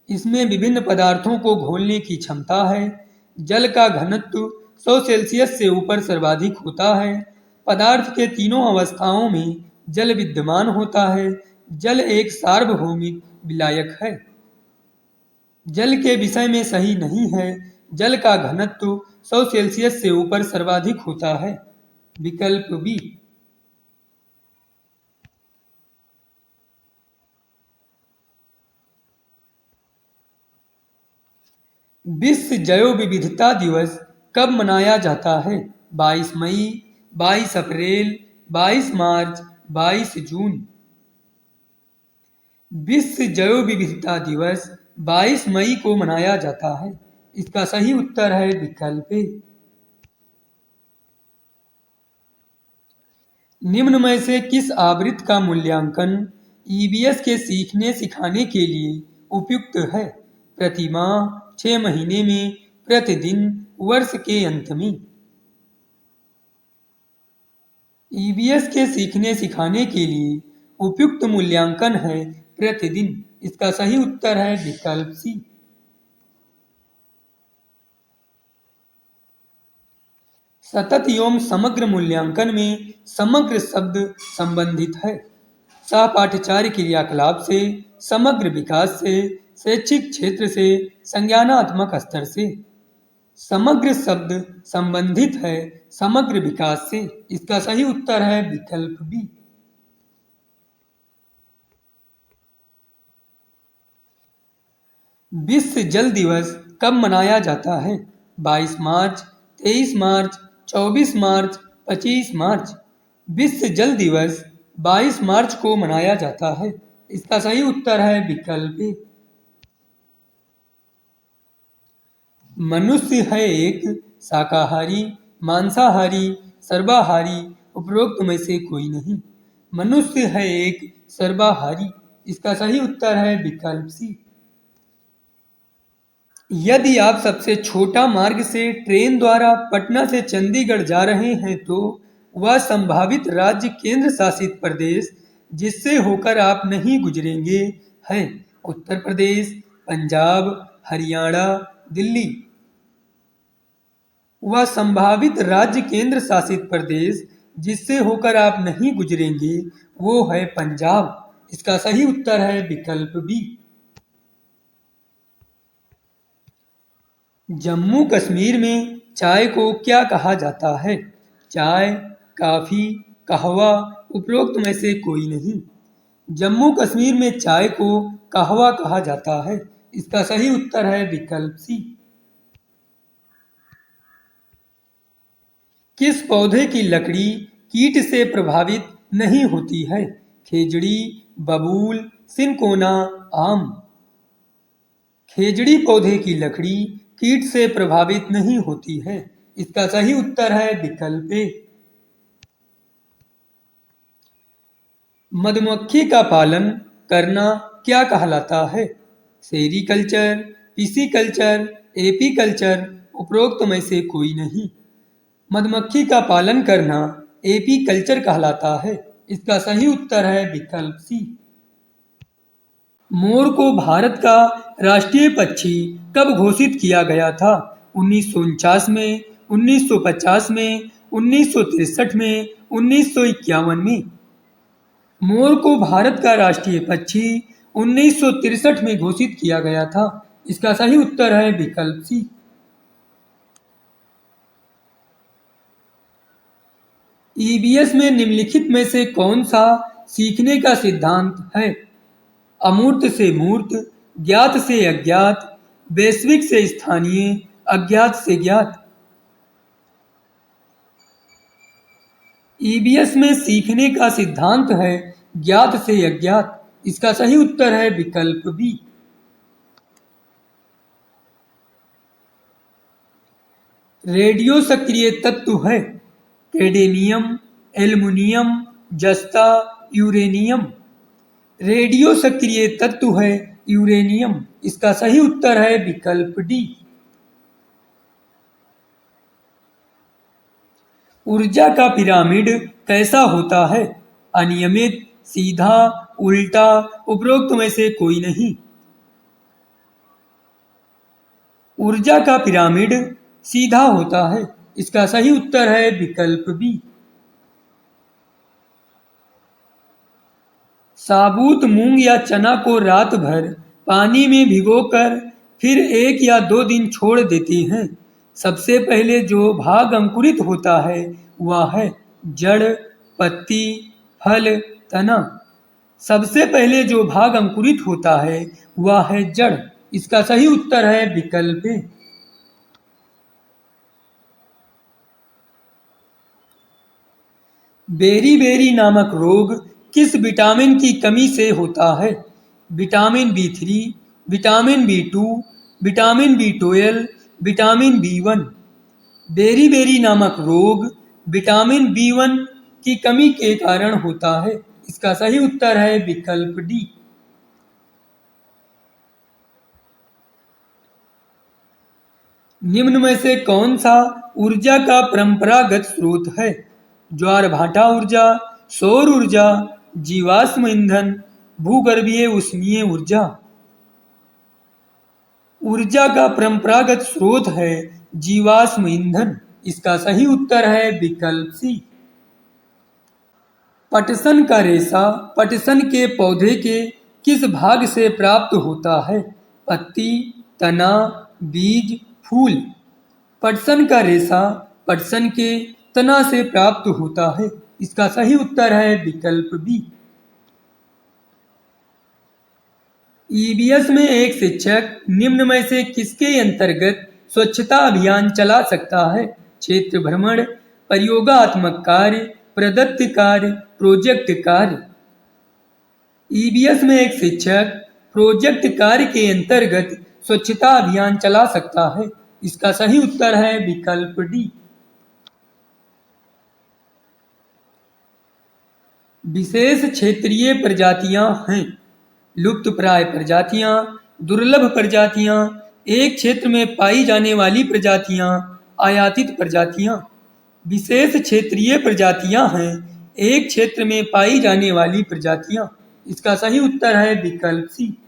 इसमें विभिन्न पदार्थों को घोलने की क्षमता है। जल का घनत्व 100 सेल्सियस से ऊपर सर्वाधिक होता है। पदार्थ के तीनों अवस्थाओं में जल विद्यमान होता है। जल एक सार्वभौमिक विलायक है। जल के विषय में सही नहीं है। जल का घनत्व 100 सेल्सियस से ऊपर सर्वाधिक होता है। विकल्प बी। विश्व जैव विविधता दिवस कब मनाया जाता है? 22 मई, 22 अप्रैल, 22 मार्च, 22 जून। विश्व जैव विविधता दिवस 22 मई को मनाया जाता है। इसका सही उत्तर है विकल्प ए। निम्न में से किस आवृत्ति का मूल्यांकन ईबीएस के सीखने सिखाने के लिए उपयुक्त है? प्रति माह, 6 महीने में, प्रतिदिन, वर्ष के अंत में। ईबीएस के सीखने सिखाने के लिए उपयुक्त मूल्यांकन है प्रतिदिन। इसका सही उत्तर है विकल्प सी। सतत एवं समग्र मूल्यांकन में समग्र शब्द संबंधित है सहपाठचार्य क्रियाकलाप से, समग्र विकास से, शैक्षिक क्षेत्र से, संज्ञानात्मक स्तर से। समग्र शब्द संबंधित है समग्र विकास से। इसका सही उत्तर है विकल्प बी। विश्व जल दिवस कब मनाया जाता है? 22 मार्च, 23 मार्च, 24 मार्च, 25 मार्च। विश्व जल दिवस 22 मार्च को मनाया जाता है। इसका सही उत्तर है विकल्प ए। मनुष्य है एक शाकाहारी, मांसाहारी, सर्वाहारी, उपरोक्त में से कोई नहीं। मनुष्य है एक सर्वाहारी। इसका सही उत्तर है विकल्प सी। यदि आप सबसे छोटा मार्ग से ट्रेन द्वारा पटना से चंडीगढ़ जा रहे हैं तो वह संभावित राज्य केंद्र शासित प्रदेश जिससे होकर आप नहीं गुजरेंगे है उत्तर प्रदेश, पंजाब, हरियाणा, दिल्ली। वह संभावित राज्य केंद्र शासित प्रदेश जिससे होकर आप नहीं गुजरेंगे वो है पंजाब। इसका सही उत्तर है विकल्प बी। जम्मू कश्मीर में चाय को क्या कहा जाता है? चाय, कॉफी, कहवा, उपरोक्त में से कोई नहीं। जम्मू कश्मीर में चाय को कहवा कहा जाता है। इसका सही उत्तर है विकल्प सी। किस पौधे की लकड़ी कीट से प्रभावित नहीं होती है? खेजड़ी, बबूल, सिनकोना, आम। खेजड़ी पौधे की लकड़ी कीट से प्रभावित नहीं होती है। इसका सही उत्तर है विकल्प ए। मधुमक्खी का पालन करना क्या कहलाता है? सेरीकल्चर, पिसीकल्चर, एपीकल्चर, उपरोक्त में से कोई नहीं। मधुमक्खी का पालन करना एपीकल्चर कहलाता है। इसका सही उत्तर है विकल्प सी। मोर को भारत का राष्ट्रीय पक्षी कब घोषित किया गया था? 1949 में, 1950 में, 1963 में, 1951 में। मोर को भारत का राष्ट्रीय पक्षी 1963 में घोषित किया गया था। इसका सही उत्तर है विकल्प सी। ईबीएस में निम्नलिखित में से कौन सा सीखने का सिद्धांत है? अमूर्त से मूर्त, ज्ञात से अज्ञात, वैश्विक से स्थानीय, अज्ञात से ज्ञात। ईबीएस में सीखने का सिद्धांत है ज्ञात से अज्ञात। इसका सही उत्तर है विकल्प बी। रेडियो सक्रिय तत्व है कैडमियम, एल्युमिनियम, जस्ता, यूरेनियम। रेडियो सक्रिय तत्व है यूरेनियम। इसका सही उत्तर है विकल्प डी। ऊर्जा का पिरामिड कैसा होता है? अनियमित, सीधा, उल्टा, उपरोक्त में से कोई नहीं। ऊर्जा का पिरामिड सीधा होता है। इसका सही उत्तर है विकल्प बी। साबुत मूंग या चना को रात भर पानी में भिगोकर फिर 1 या 2 दिन छोड़ देते हैं। सबसे पहले जो भाग अंकुरित होता है वह है जड़, पत्ती, फल, तना। सबसे पहले जो भाग अंकुरित होता है वह है जड़। इसका सही उत्तर है विकल्प ए। बेरी बेरी नामक रोग किस विटामिन की कमी से होता है? Vitamin B3, vitamin B2, vitamin B12, vitamin B1। बेरी नामक रोग विटामिन B1 की कमी के कारण होता है। इसका सही उत्तर है विकल्प डी। निम्न में से कौन सा ऊर्जा का परंपरागत स्रोत है? ज्वार भाटा ऊर्जा, सौर ऊर्जा, जीवाश्म ईंधन, भूगर्भीय उष्मीय ऊर्जा। ऊर्जा का परंपरागत स्रोत है जीवाश्म ईंधन। इसका सही उत्तर है विकल्प सी। पटसन का रेशा पटसन के पौधे के किस भाग से प्राप्त होता है? पत्ती, तना, बीज, फूल। पटसन का रेशा पटसन के तना से प्राप्त होता है। इसका सही उत्तर है विकल्प बी। ईबीएस में एक शिक्षक निम्न में से किसके अंतर्गत स्वच्छता अभियान चला सकता है? क्षेत्र भ्रमण, प्रयोगात्मक कार्य, प्रदत्त कार्य, प्रोजेक्ट कार्य। ईबीएस में एक शिक्षक प्रोजेक्ट कार्य के अंतर्गत स्वच्छता अभियान चला सकता है। इसका सही उत्तर है विकल्प डी। विशेष क्षेत्रीय प्रजातियां हैं लुप्तप्राय प्रजातियां, दुर्लभ प्रजातियां, एक क्षेत्र में पाई जाने वाली प्रजातियां, आयातित प्रजातियां। विशेष क्षेत्रीय प्रजातियां हैं एक क्षेत्र में पाई जाने वाली प्रजातियां। इसका सही उत्तर है विकल्प सी।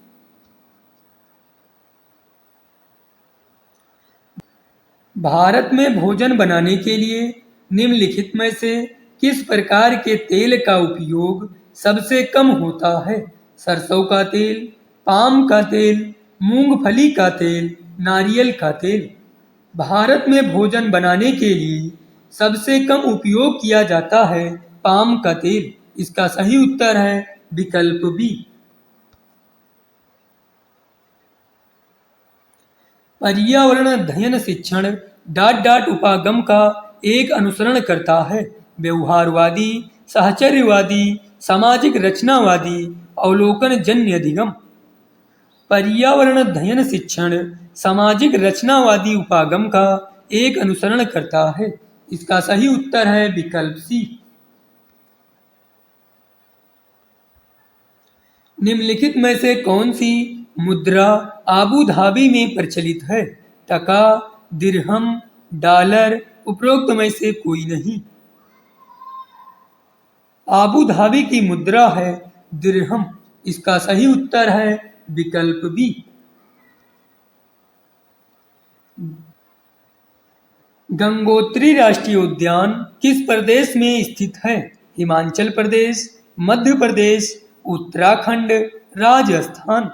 भारत में भोजन बनाने के लिए निम्नलिखित में से किस प्रकार के तेल का उपयोग सबसे कम होता है? सरसों का तेल, पाम का तेल, मूंगफली का तेल, नारियल का तेल। भारत में भोजन बनाने के लिए सबसे कम उपयोग किया जाता है पाम का तेल। इसका सही उत्तर है विकल्प बी। पर्यावरण अध्ययन शिक्षण डाट उपागम का एक अनुसरण करता है। व्यवहारवादी, साहचर्यवादी, सामाजिक रचनावादी, अवलोकन जन्य अधिगम। पर्यावरण अध्ययन शिक्षण सामाजिक रचनावादी उपागम का एक अनुसरण करता है। इसका सही उत्तर है विकल्प सी। निम्नलिखित में से कौन सी मुद्रा आबू धाबी में प्रचलित है? टका, दिरहम, डॉलर, उपरोक्त में से कोई नहीं। आबू धाबी की मुद्रा है दिरहम। इसका सही उत्तर है विकल्प बी। गंगोत्री राष्ट्रीय उद्यान किस प्रदेश में स्थित है? हिमाचल प्रदेश, मध्य प्रदेश, उत्तराखंड, राजस्थान।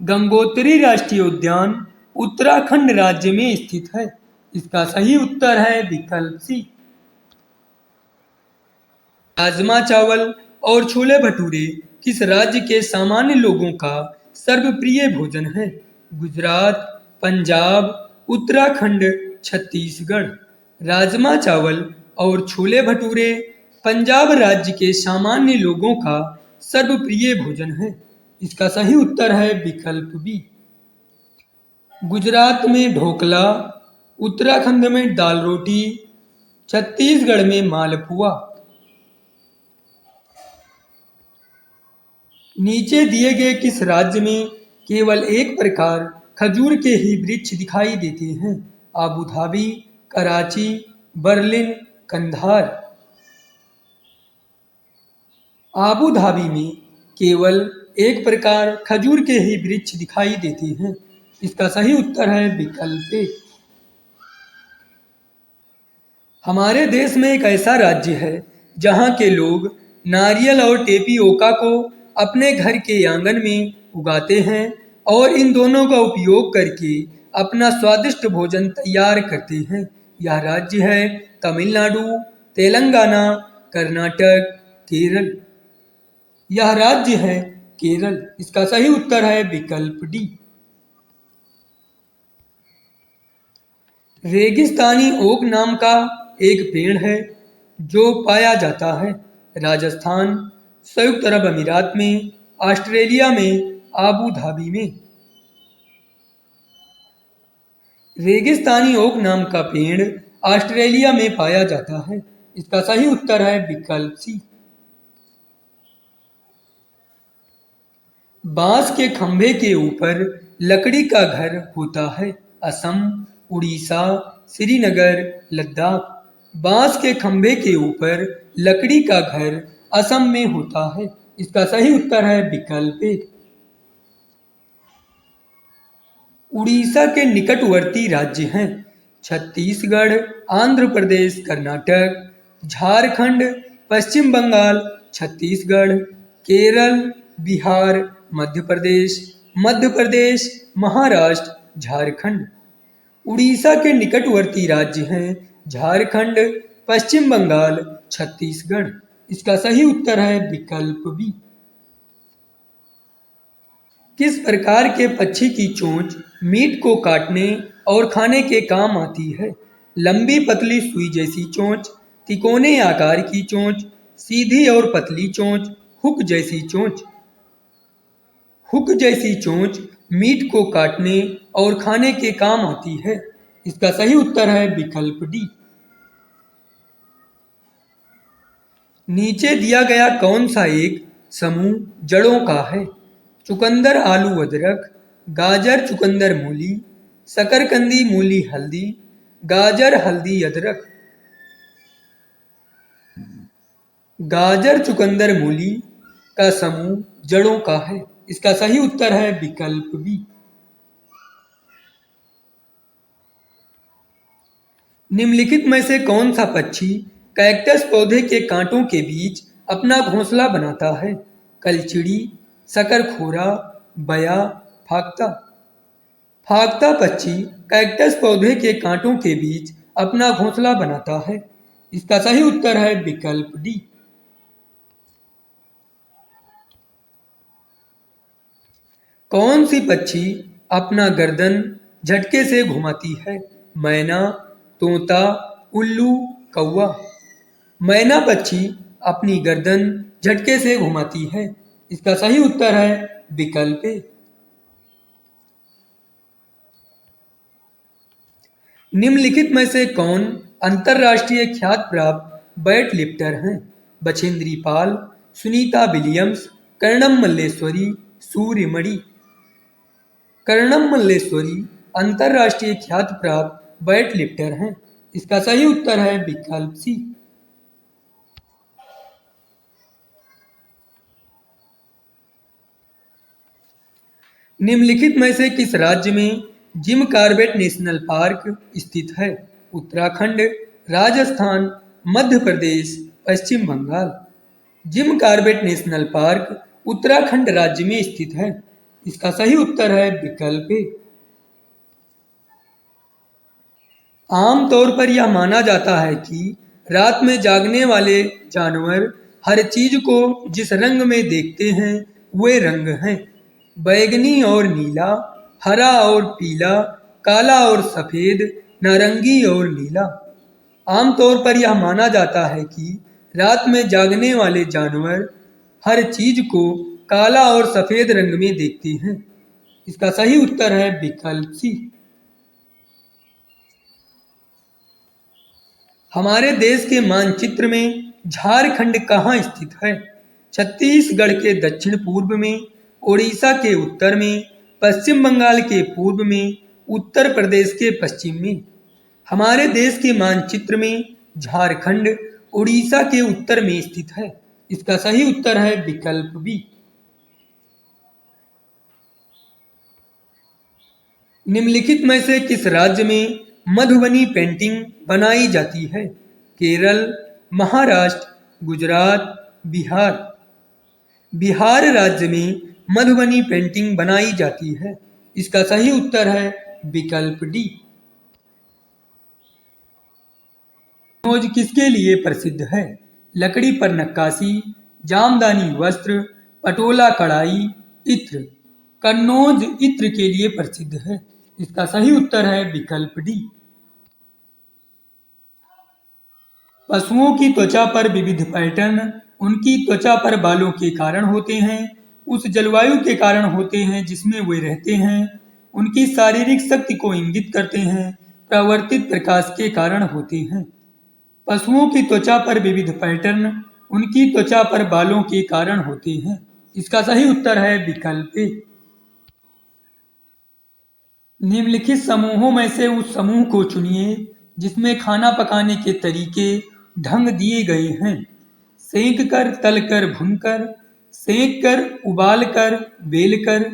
गंगोत्री राष्ट्रीय उद्यान उत्तराखंड राज्य में स्थित है। इसका सही उत्तर है विकल्प सी। राजमा चावल और छोले भटूरे किस राज्य के सामान्य लोगों का सर्वप्रिय भोजन है? गुजरात, पंजाब, उत्तराखंड, छत्तीसगढ़। राजमा चावल और छोले भटूरे पंजाब राज्य के सामान्य लोगों का सर्वप्रिय भोजन है। इसका सही उत्तर है विकल्प बी। गुजरात में ढोकला, उत्तराखंड में दाल रोटी, छत्तीसगढ़ में मालपुआ। नीचे दिए गए किस राज्य में केवल एक प्रकार खजूर के ही वृक्ष दिखाई देते हैं? Abu Dhabi, Karachi, Berlin, Kandahar. Abu Dhabi में केवल एक प्रकार खजूर के ही वृक्ष दिखाई देते हैं। इसका सही उत्तर है विकल्प ए। हमारे देश में एक ऐसा राज्य है जहां के लोग नारियल और टेपियोका को अपने घर के आंगन में उगाते हैं और इन दोनों का उपयोग करके अपना स्वादिष्ट भोजन तैयार करते हैं। यह राज्य है तमिलनाडु, तेलंगाना, कर्नाटक, केरल। यह राज्य है केरल। इसका सही उत्तर है विकल्प डी। रेगिस्तानी ओक नाम का एक पेड़ है जो पाया जाता है राजस्थान, संयुक्त अरब अमीरात में, ऑस्ट्रेलिया में आबू धाबी में। रेगिस्तानी ओक नाम का पेड़ ऑस्ट्रेलिया में पाया जाता है। इसका सही उत्तर है विकल्प सी। बांस के खंभे के ऊपर लकड़ी का घर होता है। असम, उड़ीसा, श्रीनगर, लद्दाख। बांस के खंभे के ऊपर लकड़ी का घर असम में होता है। इसका सही उत्तर है विकल्प ए। उड़ीसा के निकटवर्ती राज्य हैं छत्तीसगढ़, आंध्र प्रदेश, कर्नाटक, झारखंड, पश्चिम बंगाल, छत्तीसगढ़, केरल, बिहार, मध्य प्रदेश, महाराष्ट्र, झारखंड। उड़ीसा के निकटवर्ती राज्य हैं झारखंड, पश्चिम बंगाल, छत्तीसगढ़। इसका सही उत्तर है विकल्प बी। किस प्रकार के पक्षी की चोंच मीट को काटने और खाने के काम आती है? लंबी पतली सुई जैसी चोंच, तिकोने आकार की चोंच, सीधी और पतली चोंच, हुक जैसी चोंच। हुक जैसी चोंच मीट को काटने और खाने के काम आती है। इसका सही उत्तर है विकल्प डी। नीचे दिया गया कौन सा एक समूह जड़ों का है? चुकंदर, आलू, अदरक, गाजर, चुकंदर, मूली, शकरकंदी, मूली, हल्दी, गाजर, हल्दी, अदरक। गाजर, चुकंदर, मूली का समूह जड़ों का है। इसका सही उत्तर है विकल्प बी। निम्नलिखित में से कौन सा पक्षी कैक्टस पौधे के कांटों के बीच अपना घोंसला बनाता है? कलचिड़ी, शकरखोरा, बया, फाख्ता। फाख्ता पक्षी कैक्टस पौधे के कांटों के बीच अपना घोंसला बनाता है। इसका सही उत्तर है विकल्प डी। कौन सी पक्षी अपना गर्दन झटके से घुमाती है? मैना, तोता, उल्लू, कौवा। मैना पक्षी अपनी गर्दन झटके से घुमाती है। इसका सही उत्तर है विकल्प ए। निम्नलिखित में से कौन अंतरराष्ट्रीय ख्याति प्राप्त वेट लिफ्टर हैं? बछेंद्री पाल, सुनीता विलियम्स, कर्णम मल्लेश्वरी, सूर्यमणि। कर्णम मल्लेश्वरी अंतरराष्ट्रीय ख्याति प्राप्त वेट लिफ्टर हैं। इसका सही उत्तर है विकल्प सी। निम्नलिखित में से किस राज्य में जिम कॉर्बेट नेशनल पार्क स्थित है? Uttarakhand, Rajasthan, Madhya Pradesh, Paschim Bangal. Jim Corbett national park Uttarakhand राज्य में स्थित है। इसका सही उत्तर है विकल्प ए। आमतौर पर यह माना जाता है कि रात में जागने वाले जानवर हर चीज को जिस रंग में देखते हैं वे रंग हैं बैगनी और नीला, हरा और पीला, काला और सफेद, नारंगी और नीला। आमतौर पर यह माना जाता है कि रात में जागने वाले जानवर हर चीज को काला और सफेद रंग में देखते हैं। इसका सही उत्तर है विकल्प सी। हमारे देश के मानचित्र में झारखंड कहाँ स्थित है? छत्तीसगढ़ के दक्षिण पूर्व में, उड़ीसा के उत्तर में, पश्चिम बंगाल के पूर्व में, उत्तर प्रदेश के पश्चिम में। हमारे देश के मानचित्र में झारखंड उड़ीसा के उत्तर में स्थित है। इसका सही उत्तर है विकल्प बी। निम्नलिखित में से किस राज्य में मधुबनी पेंटिंग बनाई जाती है? केरल, महाराष्ट्र, गुजरात, बिहार। बिहार राज्य में मधुबनी पेंटिंग बनाई जाती है। इसका सही उत्तर है विकल्प डी। कन्नौज किसके लिए प्रसिद्ध है? लकड़ी पर नक्काशी, जामदानी वस्त्र, पटोला कढ़ाई, इत्र। कन्नौज इत्र के लिए प्रसिद्ध है। इसका सही उत्तर है विकल्प डी। पशुओं की त्वचा पर विविध पैटर्न उनकी त्वचा पर बालों के कारण होते हैं। उस जलवायु के कारण होते हैं जिसमें वे रहते हैं। उनकी शारीरिक शक्ति को इंगित करते हैं। प्रवर्तित प्रकाश के कारण होते हैं। पशुओं की त्वचा पर विविध पैटर्न उनकी त्वचा पर बालों के कारण होते हैं। इसका सही उत्तर है विकल्प ए। निम्नलिखित समूहों में से उस समूह को चुनिए जिसमें खाना पकाने के तरीके ढंग दिए गए हैं। सेंक कर, तल कर, भून कर, सेंक कर, उबाल कर, बेल कर,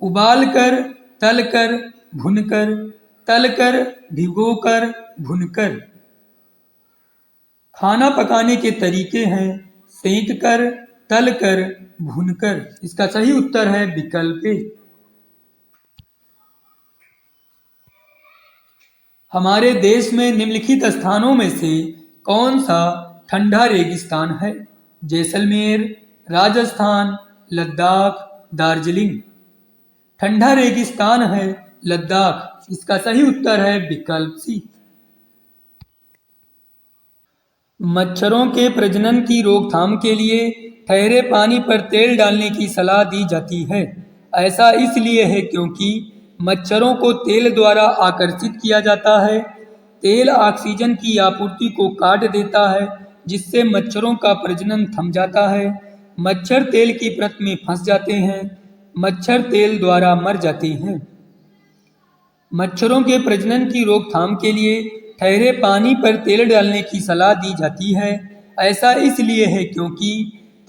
उबाल कर, तल कर, भून कर, तल कर, भिगो कर, भून कर। खाना पकाने के तरीके हैं सेंक कर, तल कर, भून कर। इसका सही उत्तर है विकल्प ए। हमारे देश में निम्नलिखित स्थानों में से कौन सा ठंडा रेगिस्तान है? जैसलमेर, राजस्थान, लद्दाख, दार्जिलिंग। ठंडा रेगिस्तान है लद्दाख। इसका सही उत्तर है विकल्प सी। मच्छरों के प्रजनन की रोकथाम के लिए ठहरे पानी पर तेल डालने की सलाह दी जाती है। ऐसा इसलिए है क्योंकि मच्छरों को तेल द्वारा आकर्षित किया जाता है। तेल ऑक्सीजन की आपूर्ति को काट देता है जिससे मच्छरों का प्रजनन थम जाता है। मच्छर तेल की परत में फंस जाते हैं। मच्छर तेल द्वारा मर जाते हैं। मच्छरों के प्रजनन की रोकथाम के लिए ठहरे पानी पर तेल डालने की सलाह दी जाती है। ऐसा इसलिए है क्योंकि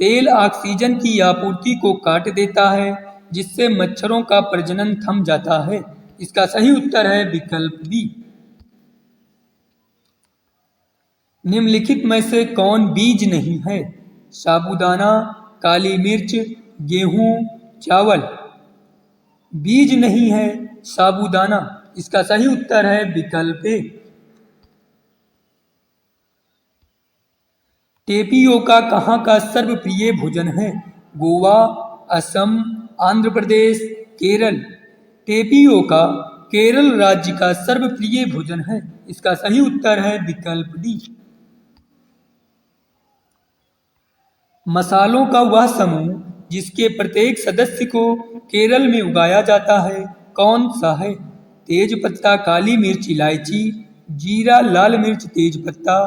तेल ऑक्सीजन की आपूर्ति को काट देता है जिससे मच्छरों का प्रजनन थम जाता है। इसका सही उत्तर है विकल्प बी। निम्नलिखित में से कौन बीज नहीं है? साबूदाना, काली मिर्च, गेहूं, चावल। बीज नहीं है साबूदाना। इसका सही उत्तर है विकल्प ए। टेपियोका कहाँ का सर्वप्रिय भोजन है? गोवा, असम, आंध्र प्रदेश, केरल। टेपियोका केरल राज्य का सर्वप्रिय भोजन है। इसका सही उत्तर है विकल्प डी। मसालों का वह समूह जिसके प्रत्येक सदस्य को केरल में उगाया जाता है कौन सा है? तेज पत्ता, काली मिर्च, इलायची, जीरा, लाल मिर्च, तेज पत्ता,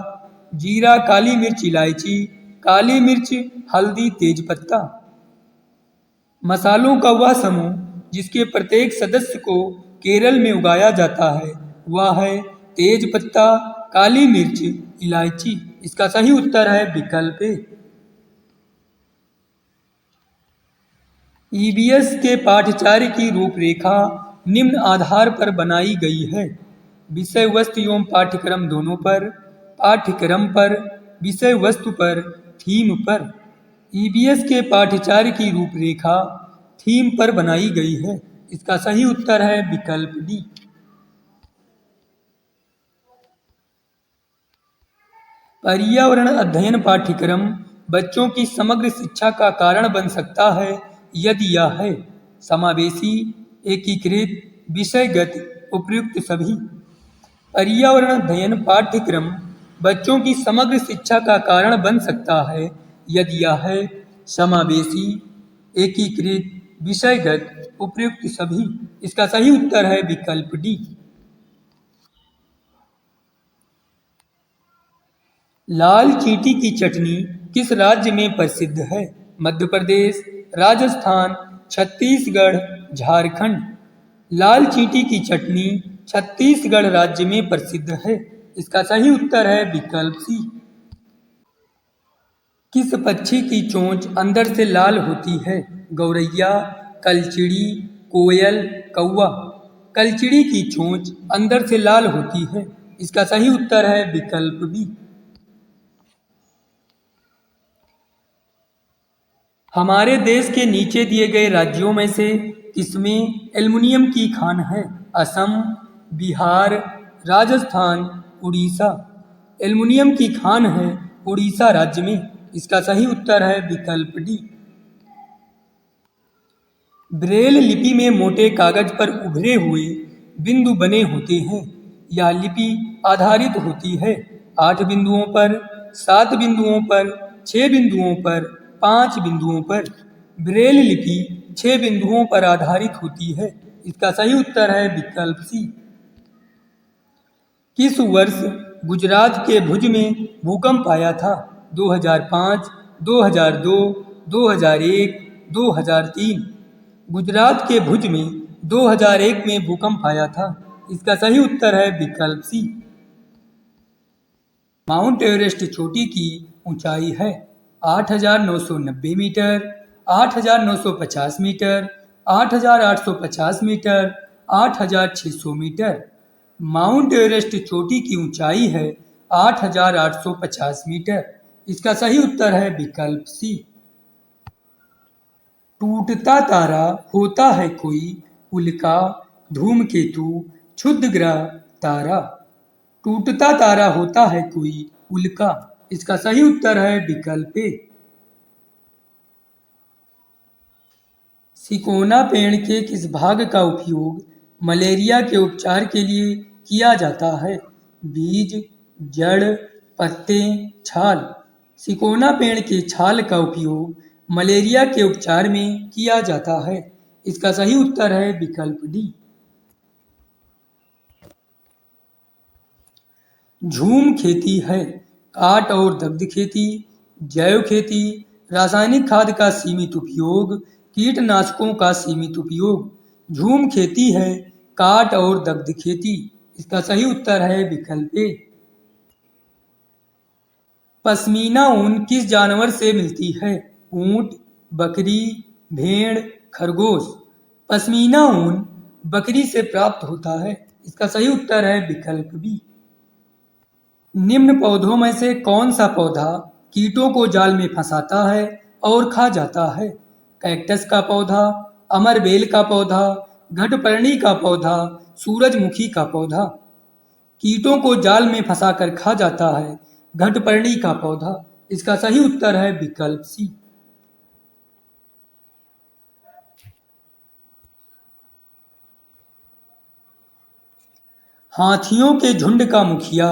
जीरा, काली मिर्च, इलायची, काली मिर्च, हल्दी, तेज पत्ता। मसालों का वह समूह जिसके प्रत्येक सदस्य को केरल में उगाया जाता है वह है तेज पत्ता, काली मिर्च, इलायची। इसका सही उत्तर है विकल्प ए। ईवीएस के पाठ्यचर्या की रूपरेखा निम्न आधार पर बनाई गई है। विषय वस्तु एवं पाठ्यक्रम दोनों पर, पाठ्यक्रम पर, विषय वस्तु पर, थीम पर। ईवीएस के पाठ्यचर्या की रूपरेखा थीम पर बनाई गई है। इसका सही उत्तर है विकल्प डी। पर्यावरण अध्ययन पाठ्यक्रम बच्चों की समग्र शिक्षा का कारण बन सकता है यदि यह है समावेशी, एकीकृत, विषयगत, उपयुक्त सभी। पर्यावरण अध्ययन पाठ्यक्रम बच्चों की समग्र शिक्षा का कारण बन सकता है यदि यह है समावेशी, एकीकृत, विषयगत, उपयुक्त सभी। इसका सही उत्तर है विकल्प डी। लाल चींटी की चटनी किस राज्य में प्रसिद्ध है? मध्य प्रदेश, राजस्थान, छत्तीसगढ़, झारखंड। लाल चींटी की चटनी छत्तीसगढ़ राज्य में प्रसिद्ध है। इसका सही उत्तर है विकल्प सी। किस पक्षी की चोंच अंदर से लाल होती है? गौरैया, कलचिड़ी, कोयल, कौवा। कलचिड़ी की चोंच अंदर से लाल होती है। इसका सही उत्तर है विकल्प बी। हमारे देश के नीचे दिए गए राज्यों में से किसमें एल्युमिनियम की खान है? असम, बिहार, राजस्थान, उड़ीसा। एल्युमिनियम की खान है उड़ीसा राज्य में। इसका सही उत्तर है विकल्प डी। ब्रेल लिपि में मोटे कागज पर उभरे हुए बिंदु बने होते हैं। यह लिपि आधारित होती है 8 बिंदुओं पर, 7 बिंदुओं पर, 6 बिंदुओं पर, 5 बिंदुओं पर। ब्रेल लिपि 6 बिंदुओं पर आधारित होती है। इसका सही उत्तर है विकल्प सी। किस वर्ष गुजरात के भुज में भूकंप आया था? 2005, 2002, 2001, 2003। गुजरात के भुज में 2001 में भूकंप आया था। इसका सही उत्तर है विकल्प सी। माउंट एवरेस्ट चोटी की ऊंचाई है 8,990 metre, 8,950 metre, 8,850 metre, 8,600 metre. Mount Everest चोटी की ऊंचाई है 8,850 मीटर। इसका सही उत्तर है विकल्प सी। टूटता तारा होता है कोई, उल्का, धूमकेतु, क्षुद्र ग्रह, तारा। टूटता तारा होता है कोई, उल्का। इसका सही उत्तर है विकल्प ए। सिकोना पेड़ के किस भाग का उपयोग मलेरिया के उपचार के लिए किया जाता है? बीज, जड़, पत्ते, छाल। सिकोना पेड़ के छाल का उपयोग मलेरिया के उपचार में किया जाता है। इसका सही उत्तर है विकल्प डी। झूम खेती है काट और दग्ध खेती, जैव खेती, रासायनिक खाद का सीमित उपयोग, कीटनाशकों का सीमित उपयोग। झूम खेती है काट और दग्ध खेती। इसका सही उत्तर है विकल्प ए। पश्मीना ऊन किस जानवर से मिलती है? ऊंट, बकरी, भेड़, खरगोश। पश्मीना ऊन बकरी से प्राप्त होता है। इसका सही उत्तर है विकल्प बी। निम्न पौधों में से कौन सा पौधा कीटों को जाल में फंसाता है और खा जाता है? कैक्टस का पौधा, अमरबेल का पौधा, घटपर्णी का पौधा, सूरजमुखी का पौधा। कीटों को जाल में फंसाकर खा जाता है घटपर्णी का पौधा। इसका सही उत्तर है विकल्प सी। हाथियों के झुंड का मुखिया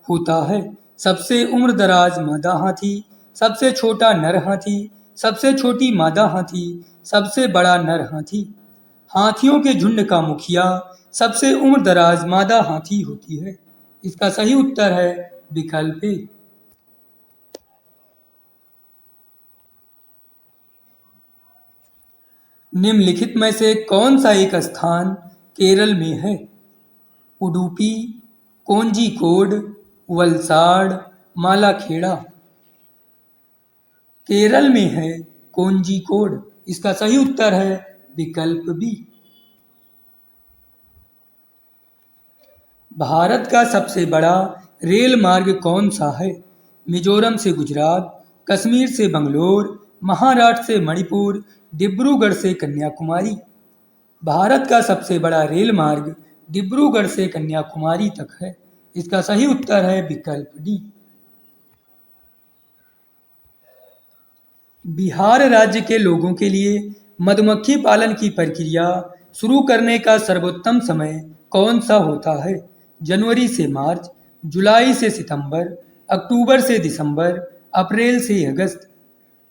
होता है सबसे उम्रदराज मादा हाथी, सबसे छोटा नर हाथी, सबसे छोटी मादा हाथी, सबसे बड़ा नर हाथी। हाथियों के झुंड का मुखिया सबसे उम्रदराज मादा हाथी होती है। इसका सही उत्तर है विकल्प ए। निम्नलिखित में से कौन सा एक स्थान केरल में है? उडुपी, कोंजीकोड, वलसाड़, मालाखेड़ा। केरल में है कोंजीकोड। इसका सही उत्तर है विकल्प बी। भारत का सबसे बड़ा रेल मार्ग कौन सा है? मिजोरम से गुजरात, कश्मीर से बंगलोर, महाराष्ट्र से मणिपुर, डिब्रूगढ़ से कन्याकुमारी। भारत का सबसे बड़ा रेल मार्ग डिब्रूगढ़ से कन्याकुमारी तक है। इसका सही उत्तर है विकल्प डी। बिहार राज्य के लोगों के लिए मधुमक्खी पालन की प्रक्रिया शुरू करने का सर्वोत्तम समय कौन सा होता है? जनवरी से मार्च, जुलाई से सितंबर, अक्टूबर से दिसंबर, अप्रैल से अगस्त।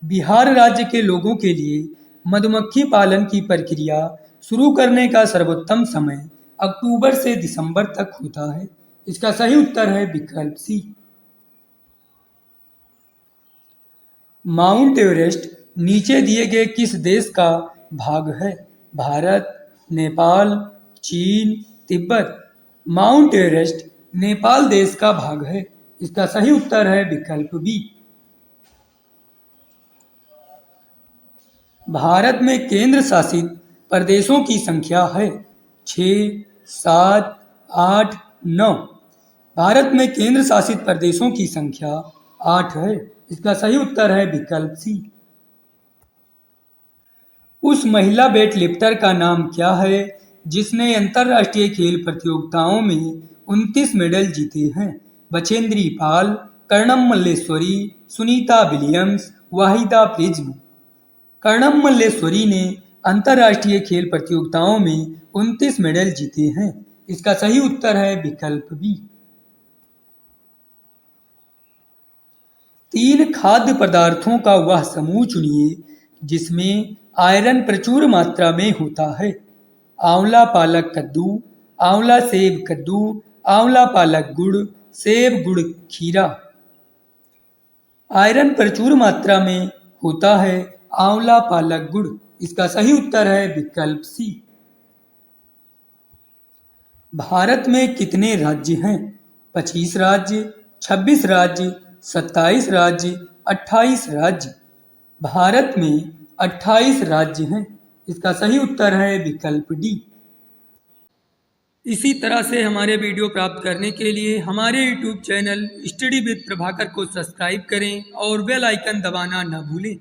बिहार राज्य के लोगों के लिए मधुमक्खी पालन की प्रक्रिया शुरू करने का सर्वोत्तम समय अक्टूबर से दिसंबर तक होता है। इसका सही उत्तर है विकल्प सी। माउंट एवरेस्ट नीचे दिए गए किस देश का भाग है? भारत, नेपाल, चीन, तिब्बत। माउंट एवरेस्ट नेपाल देश का भाग है। इसका सही उत्तर है विकल्प बी। भारत में केंद्र शासित प्रदेशों की संख्या है 6, 7, 8, 9। भारत में केंद्र शासित प्रदेशों की संख्या 8 है। इसका सही उत्तर है विकल्प सी। उस महिला वेट लिफ्टर का नाम क्या है जिसने अंतर्राष्ट्रीय खेल प्रतियोगिताओं में 29 मेडल जीते हैं? Bachendri Pal, Karnam Malleswari, Sunita Williams, Waheeda prism. कर्णम मल्लेश्वरी ने अंतर्राष्ट्रीय खेल प्रतियोगिताओं में 29 मेडल जीते हैं। इसका सही उत्तर है विकल्प बी। 3 खाद्य पदार्थों का वह समूह चुनिए जिसमें आयरन प्रचुर मात्रा में होता है। आंवला पालक कद्दू, आंवला सेब कद्दू, आंवला पालक गुड़, सेब गुड़ खीरा। आयरन प्रचुर मात्रा में होता है, आंवला पालक गुड़। इसका सही उत्तर है विकल्प सी। भारत में कितने राज्य हैं? 25 राज्य, 26 राज्य, 27 राज्य, 28 राज्य। भारत में 28 राज्य हैं। इसका सही उत्तर है विकल्प डी। इसी तरह से हमारे वीडियो प्राप्त करने के लिए हमारे YouTube channel study with Prabhakar को सब्सक्राइब करें और बेल आइकन दबाना न भूलें।